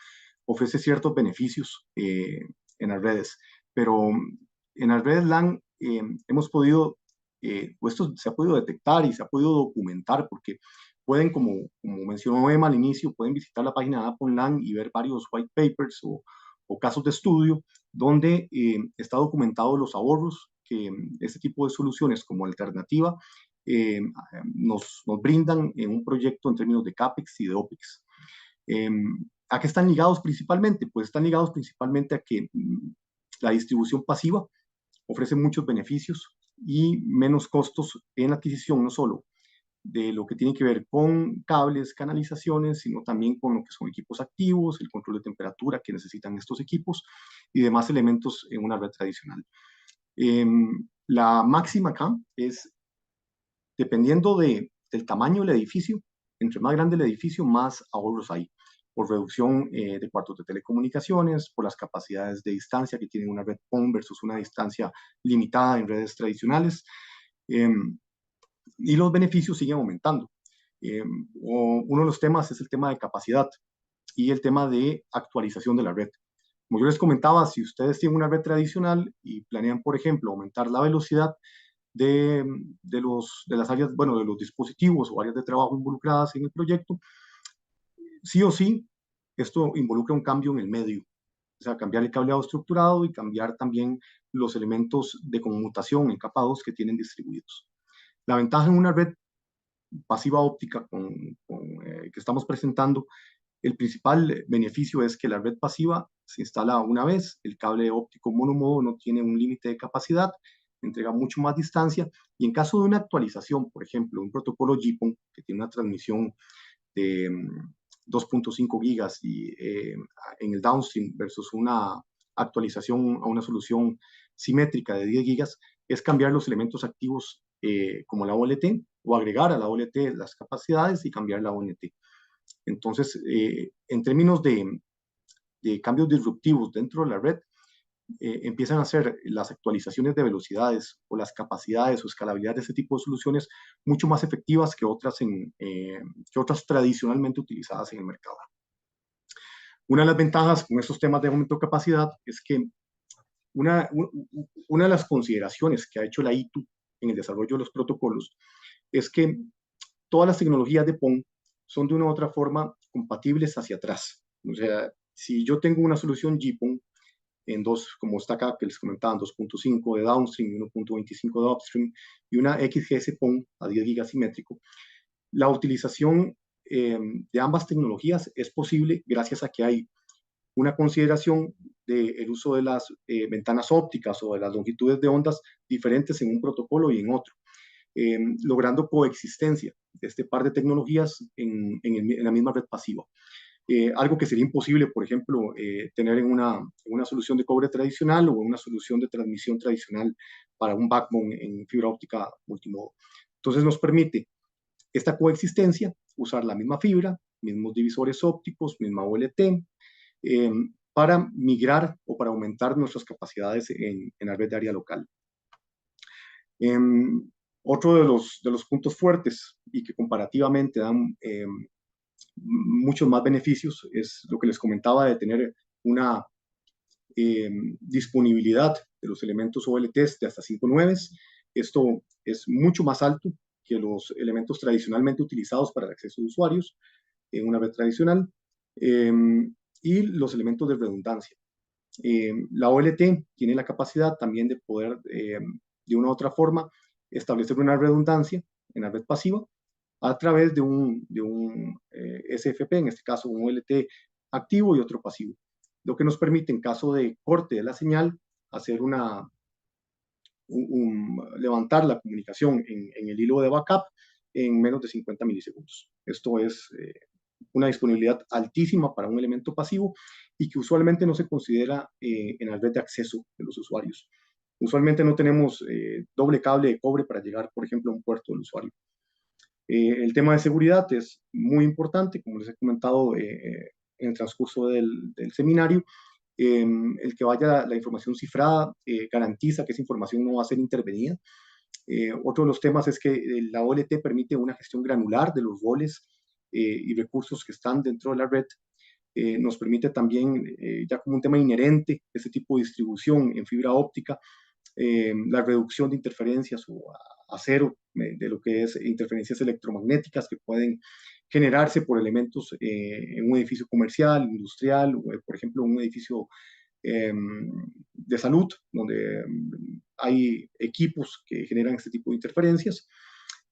ofrece ciertos beneficios en las redes. Pero en las redes LAN hemos podido, esto se ha podido detectar y se ha podido documentar, porque pueden, como mencionó Emma al inicio, pueden visitar la página de Apple LAN y ver varios white papers o casos de estudio donde está documentado los ahorros que este tipo de soluciones como alternativa nos brindan en un proyecto en términos de CAPEX y de OPEX. ¿A qué están ligados principalmente? Pues están ligados principalmente a que la distribución pasiva ofrece muchos beneficios y menos costos en adquisición, no solo de lo que tiene que ver con cables, canalizaciones, sino también con lo que son equipos activos, el control de temperatura que necesitan estos equipos y demás elementos en una red tradicional. La máxima acá es, dependiendo del tamaño del edificio, entre más grande el edificio, más ahorros hay, por reducción de cuartos de telecomunicaciones, por las capacidades de distancia que tiene una red PON versus una distancia limitada en redes tradicionales. Y los beneficios siguen aumentando. Uno de los temas es el tema de capacidad y el tema de actualización de la red. Como yo les comentaba, si ustedes tienen una red tradicional y planean, por ejemplo, aumentar la velocidad de las áreas, bueno, de los dispositivos o áreas de trabajo involucradas en el proyecto, sí o sí, esto involucra un cambio en el medio. O sea, cambiar el cableado estructurado y cambiar también los elementos de conmutación en capa 2 que tienen distribuidos. La ventaja en una red pasiva óptica que estamos presentando, el principal beneficio es que la red pasiva se instala una vez, el cable óptico monomodo no tiene un límite de capacidad, entrega mucho más distancia, y en caso de una actualización, por ejemplo, un protocolo GPON que tiene una transmisión de 2.5 gigas y en el downstream versus una actualización a una solución simétrica de 10 gigas, es cambiar los elementos activos como la OLT, o agregar a la OLT las capacidades y cambiar la ONT. Entonces, en términos de cambios disruptivos dentro de la red, empiezan a hacer las actualizaciones de velocidades o las capacidades o escalabilidad de ese tipo de soluciones mucho más efectivas que otras tradicionalmente utilizadas en el mercado. Una de las ventajas con estos temas de aumento de capacidad es que una de las consideraciones que ha hecho la ITU en el desarrollo de los protocolos es que todas las tecnologías de PON son de una u otra forma compatibles hacia atrás. O sea, si yo tengo una solución GPON en como está acá, que les comentaban, 2.5 de downstream y 1.25 de upstream, y una XGS PON a 10 GB simétrico, la utilización de ambas tecnologías es posible gracias a que hay una consideración del uso de las ventanas ópticas o de las longitudes de ondas diferentes en un protocolo y en otro, logrando coexistencia de este par de tecnologías en la misma red pasiva. Algo que sería imposible, por ejemplo, tener en una solución de cobre tradicional o en una solución de transmisión tradicional para un backbone en fibra óptica multimodo. Entonces nos permite esta coexistencia, usar la misma fibra, mismos divisores ópticos, misma OLT, para migrar o para aumentar nuestras capacidades en la red de área local. Otro de los puntos fuertes y que comparativamente dan muchos más beneficios es lo que les comentaba de tener una disponibilidad de los elementos OLTs de hasta 5 nueves. Esto es mucho más alto que los elementos tradicionalmente utilizados para el acceso de usuarios en una red tradicional, y los elementos de redundancia. La OLT tiene la capacidad también de poder, de una u otra forma, establecer una redundancia en la red pasiva a través de un SFP, en este caso un OLT activo y otro pasivo, lo que nos permite, en caso de corte de la señal, hacer levantar la comunicación en el hilo de backup en menos de 50 milisegundos. Esto es una disponibilidad altísima para un elemento pasivo y que usualmente no se considera en la red de acceso de los usuarios. Usualmente no tenemos doble cable de cobre para llegar, por ejemplo, a un puerto del usuario. El tema de seguridad es muy importante, como les he comentado en el transcurso del seminario. El que vaya la información cifrada garantiza que esa información no va a ser intervenida. Otro de los temas es que la OLT permite una gestión granular de los roles y recursos que están dentro de la red. Nos permite también, ya como un tema inherente, ese tipo de distribución en fibra óptica, la reducción de interferencias o a cero de lo que es interferencias electromagnéticas que pueden generarse por elementos en un edificio comercial, industrial, o por ejemplo un edificio de salud, donde hay equipos que generan este tipo de interferencias.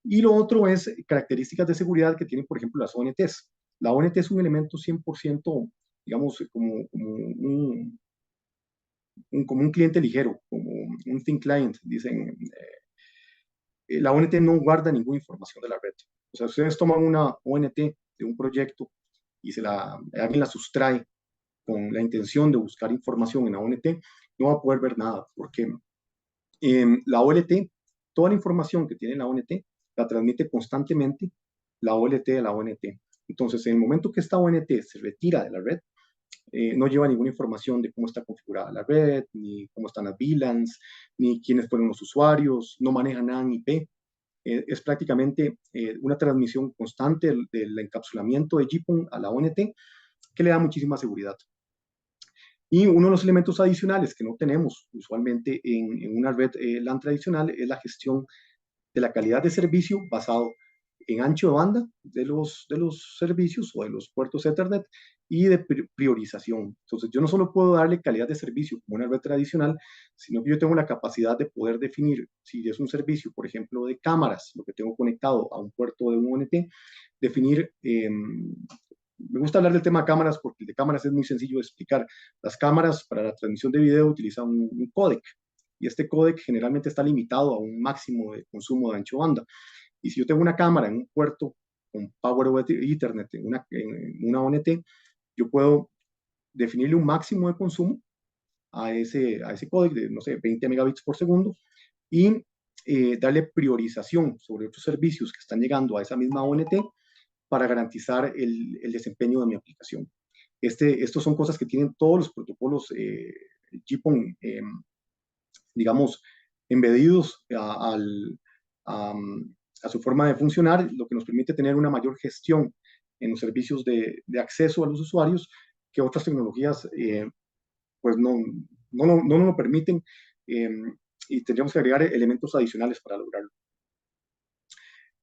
Y lo otro es características de seguridad que tienen, por ejemplo, las ONTs. La ONT es un elemento 100%, digamos, como un cliente ligero, como un thin client, dicen. La ONT no guarda ninguna información de la red. O sea, ustedes toman una ONT de un proyecto y alguien la sustrae con la intención de buscar información en la ONT, no va a poder ver nada, porque la OLT, toda la información que tiene la ONT, la transmite constantemente la OLT a la ONT. Entonces, en el momento que esta ONT se retira de la red, no lleva ninguna información de cómo está configurada la red, ni cómo están las VLANs, ni quiénes fueron los usuarios, no maneja nada en IP. Es prácticamente una transmisión constante del encapsulamiento de GPON a la ONT que le da muchísima seguridad. Y uno de los elementos adicionales que no tenemos usualmente en una red LAN tradicional es la gestión de la calidad de servicio basado en ancho de banda de los servicios o de los puertos Ethernet y de priorización. Entonces, yo no solo puedo darle calidad de servicio como una red tradicional, sino que yo tengo la capacidad de poder definir, si es un servicio, por ejemplo, de cámaras, lo que tengo conectado a un puerto de un ONT, definir me gusta hablar del tema cámaras porque el de cámaras es muy sencillo de explicar. Las cámaras para la transmisión de video utilizan un códec y este códec generalmente está limitado a un máximo de consumo de ancho banda. Y si yo tengo una cámara en un puerto con Power over Ethernet en una ONT, yo puedo definirle un máximo de consumo a ese códec de, no sé, 20 megabits por segundo y darle priorización sobre otros servicios que están llegando a esa misma ONT para garantizar el desempeño de mi aplicación. Estos son cosas que tienen todos los protocolos GPON, digamos, embedidos a su forma de funcionar, lo que nos permite tener una mayor gestión en los servicios de acceso a los usuarios que otras tecnologías pues no nos lo permiten, y tendríamos que agregar elementos adicionales para lograrlo.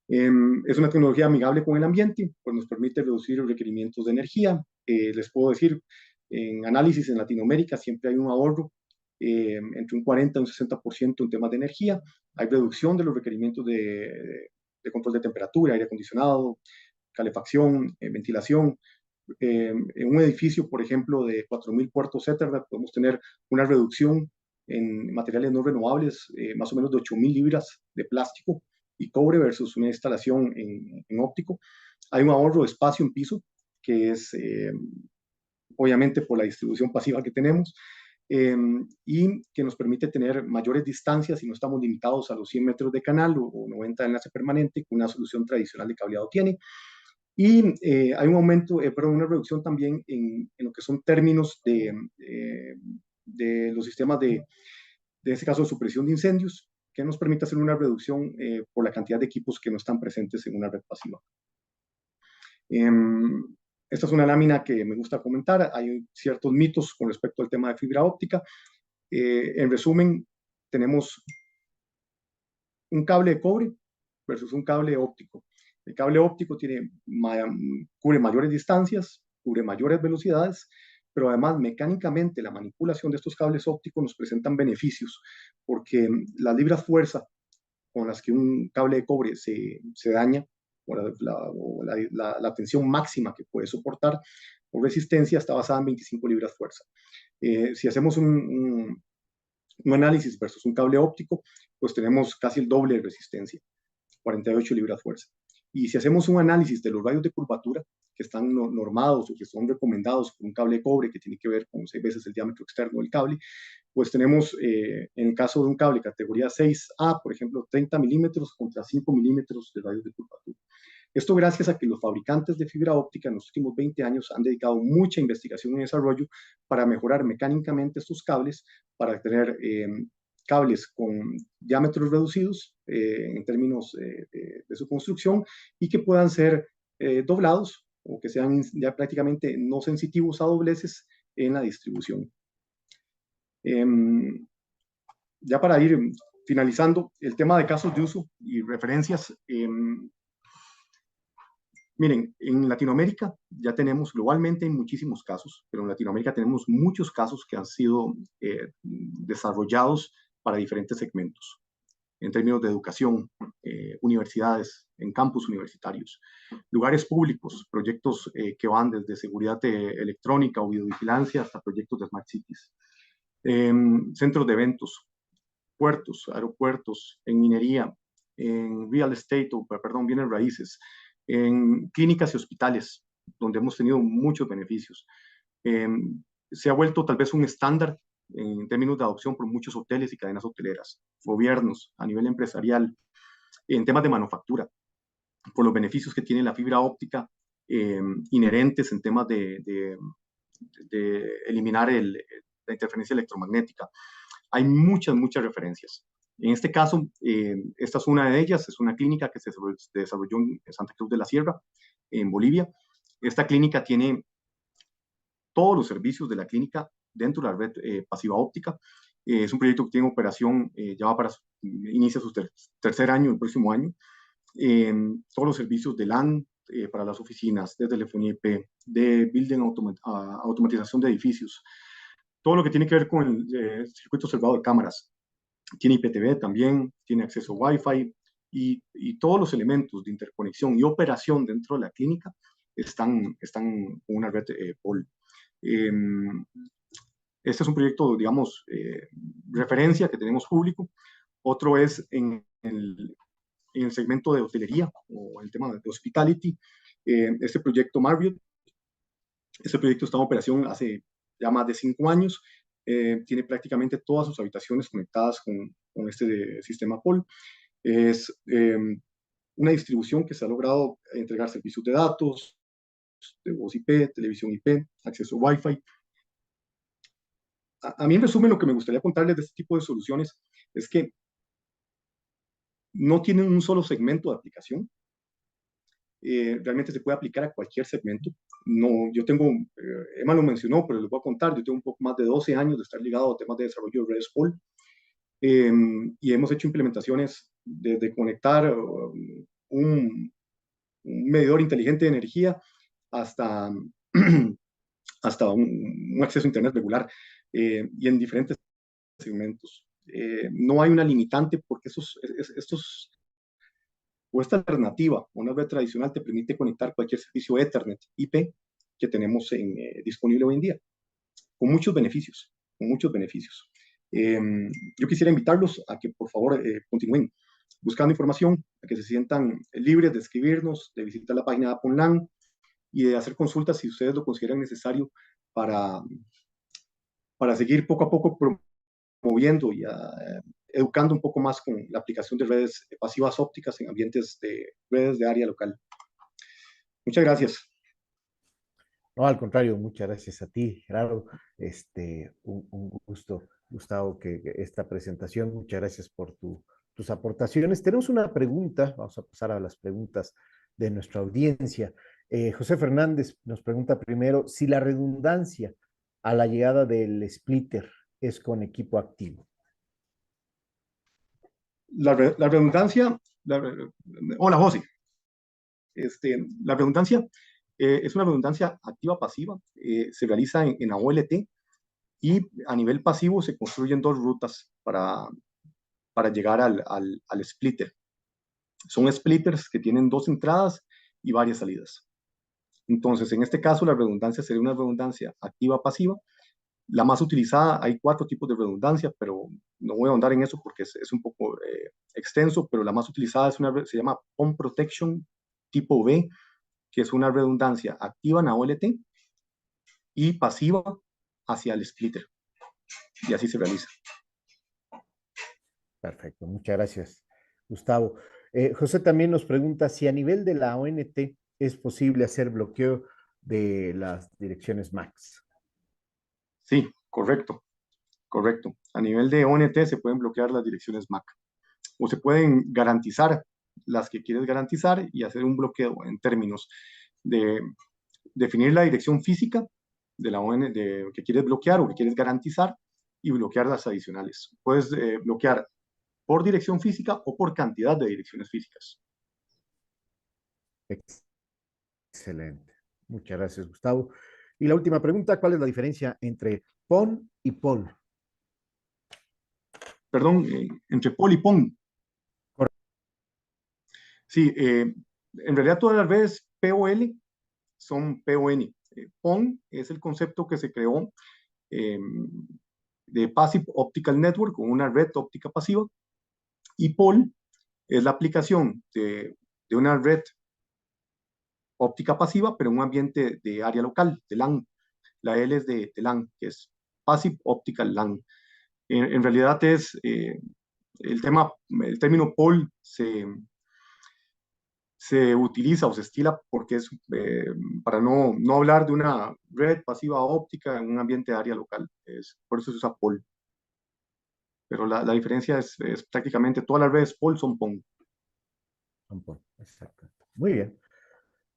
Es una tecnología amigable con el ambiente, pues nos permite reducir los requerimientos de energía. Les puedo decir, en análisis en Latinoamérica siempre hay un ahorro entre un 40 y un 60% en temas de energía. Hay reducción de los requerimientos de control de temperatura, aire acondicionado, calefacción, ventilación. En un edificio, por ejemplo, de 4.000 puertos Ethernet, podemos tener una reducción en materiales no renovables, más o menos de 8.000 libras de plástico y cobre versus una instalación en óptico. Hay un ahorro de espacio en piso, que es obviamente por la distribución pasiva que tenemos, y que nos permite tener mayores distancias y no estamos limitados a los 100 metros de canal o 90 de enlace permanente que una solución tradicional de cableado tiene. Y hay un aumento, una reducción también en lo que son términos de los sistemas en este caso, de supresión de incendios, que nos permite hacer una reducción por la cantidad de equipos que no están presentes en una red pasiva. Esta es una lámina que me gusta comentar. Hay ciertos mitos con respecto al tema de fibra óptica. En resumen, tenemos un cable de cobre versus un cable óptico. El cable óptico cubre mayores distancias, cubre mayores velocidades, pero además mecánicamente la manipulación de estos cables ópticos nos presentan beneficios, porque las libras fuerza con las que un cable de cobre se daña, o la tensión máxima que puede soportar o resistencia está basada en 25 libras fuerza. Si hacemos un análisis versus un cable óptico, pues tenemos casi el doble de resistencia, 48 libras fuerza. Y si hacemos un análisis de los radios de curvatura que están normados o que son recomendados por un cable de cobre que tiene que ver con 6 veces el diámetro externo del cable, pues tenemos, en el caso de un cable categoría 6A, por ejemplo, 30 milímetros contra 5 milímetros de radios de curvatura. Esto gracias a que los fabricantes de fibra óptica en los últimos 20 años han dedicado mucha investigación y desarrollo para mejorar mecánicamente estos cables, para tener cables con diámetros reducidos en términos de su construcción y que puedan ser doblados o que sean ya prácticamente no sensitivos a dobleces en la distribución. Ya para ir finalizando, el tema de casos de uso y referencias. Miren, en Latinoamérica ya tenemos, globalmente hay muchísimos casos, pero en Latinoamérica tenemos muchos casos que han sido desarrollados para diferentes segmentos, en términos de educación, universidades, en campus universitarios, lugares públicos, proyectos que van desde seguridad electrónica o videovigilancia hasta proyectos de Smart Cities, centros de eventos, puertos, aeropuertos, en minería, en real estate, bienes raíces, en clínicas y hospitales, donde hemos tenido muchos beneficios. Se ha vuelto tal vez un estándar en términos de adopción por muchos hoteles y cadenas hoteleras, gobiernos, a nivel empresarial, en temas de manufactura, por los beneficios que tiene la fibra óptica inherentes en temas de eliminar la interferencia electromagnética. Hay muchas referencias. En este caso, esta es una de ellas, es una clínica que se desarrolló en Santa Cruz de la Sierra, en Bolivia. Esta clínica tiene todos los servicios de la clínica dentro de la red pasiva óptica. Es un proyecto que tiene operación, inicia su tercer año, el próximo año. Todos los servicios de LAN para las oficinas, de telefonía IP, de building automatización de edificios, todo lo que tiene que ver con el circuito cerrado de cámaras. Tiene IPTV también, tiene acceso a Wi-Fi y todos los elementos de interconexión y operación dentro de la clínica están con una red POL. Este es un proyecto, digamos, referencia que tenemos público. Otro es en el segmento de hotelería o el tema de hospitality. Este proyecto Marriott, este proyecto está en operación hace ya más de 5 años. Tiene prácticamente todas sus habitaciones conectadas con este sistema POL. Es una distribución que se ha logrado entregar servicios de datos, de voz IP, televisión IP, acceso Wi-Fi. a mí en resumen lo que me gustaría contarles de este tipo de soluciones es que no tienen un solo segmento de aplicación. Realmente se puede aplicar a cualquier segmento. No, yo tengo, Emma lo mencionó, pero les voy a contar, yo tengo un poco más de 12 años de estar ligado a temas de desarrollo de redes POL, y hemos hecho implementaciones desde conectar un medidor inteligente de energía hasta, hasta un acceso a Internet regular, y en diferentes segmentos. No hay una limitante porque esta alternativa, una red tradicional, te permite conectar cualquier servicio Ethernet IP que tenemos disponible hoy en día, con muchos beneficios, con muchos beneficios. Yo quisiera invitarlos a que por favor continúen buscando información, a que se sientan libres de escribirnos, de visitar la página de Apple y de hacer consultas si ustedes lo consideran necesario para seguir poco a poco promoviendo y educando un poco más con la aplicación de redes pasivas ópticas en ambientes de redes de área local. Muchas gracias. No, al contrario, muchas gracias a ti, Gerardo. Un gusto, Gustavo, que esta presentación. Muchas gracias por tus aportaciones. Tenemos una pregunta, vamos a pasar a las preguntas de nuestra audiencia. José Fernández nos pregunta primero si la redundancia a la llegada del splitter es con equipo activo. La redundancia, hola José, la redundancia es una redundancia activa-pasiva, se realiza en AOLT y a nivel pasivo se construyen dos rutas para llegar al splitter. Son splitters que tienen dos entradas y varias salidas. Entonces, en este caso, la redundancia sería una redundancia activa-pasiva. La más utilizada, hay 4 tipos de redundancia, pero no voy a ahondar en eso porque es un poco extenso, pero la más utilizada se llama PON Protection tipo B, que es una redundancia activa en AOLT y pasiva hacia el splitter. Y así se realiza. Perfecto, muchas gracias, Gustavo. José también nos pregunta si a nivel de la ONT es posible hacer bloqueo de las direcciones MAC. Sí, correcto. A nivel de ONT se pueden bloquear las direcciones MAC o se pueden garantizar las que quieres garantizar y hacer un bloqueo en términos de definir la dirección física de la ONT que quieres bloquear o que quieres garantizar y bloquear las adicionales. Puedes bloquear por dirección física o por cantidad de direcciones físicas. Excelente. Muchas gracias, Gustavo. Y la última pregunta, ¿cuál es la diferencia entre PON y POL? Perdón, entre POL y PON. Correcto. Sí, en realidad todas las redes POL son PON. PON es el concepto que se creó de Passive Optical Network, con una red óptica pasiva, y POL es la aplicación de una red óptica pasiva, pero en un ambiente de área local, de LAN. La L es de LAN, que es Passive Optical LAN. En realidad es el término POL se utiliza o se estila porque es para no hablar de una red pasiva óptica en un ambiente de área local. Por eso se usa POL. Pero la diferencia es prácticamente todas las redes POL son PON. Exacto. Muy bien.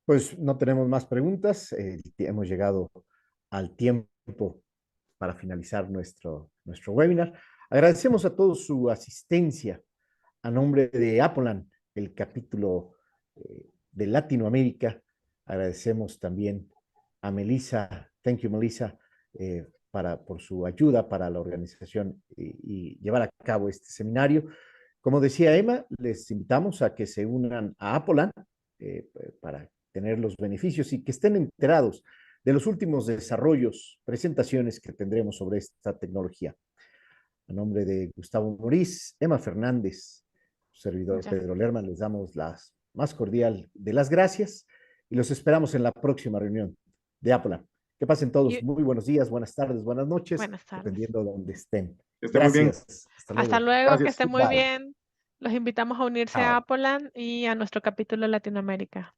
Pues no tenemos más preguntas. Hemos llegado al tiempo para finalizar nuestro webinar. Agradecemos a todos su asistencia. A nombre de Apolan, el capítulo de Latinoamérica, agradecemos también a Melissa. Thank you, Melissa, por su ayuda para la organización y llevar a cabo este seminario. Como decía Emma, les invitamos a que se unan a Apolan para tener los beneficios y que estén enterados de los últimos desarrollos, presentaciones que tendremos sobre esta tecnología. A nombre de Gustavo Moriz, Emma Fernández, su servidor Pedro Lerman, les damos la más cordial de las gracias y los esperamos en la próxima reunión de Apolan. Que pasen todos muy buenos días, buenas tardes, buenas noches, dependiendo de donde estén. Gracias. Hasta luego, Gracias. que estén muy bien. Los invitamos a unirse a Apolan y a nuestro capítulo de Latinoamérica.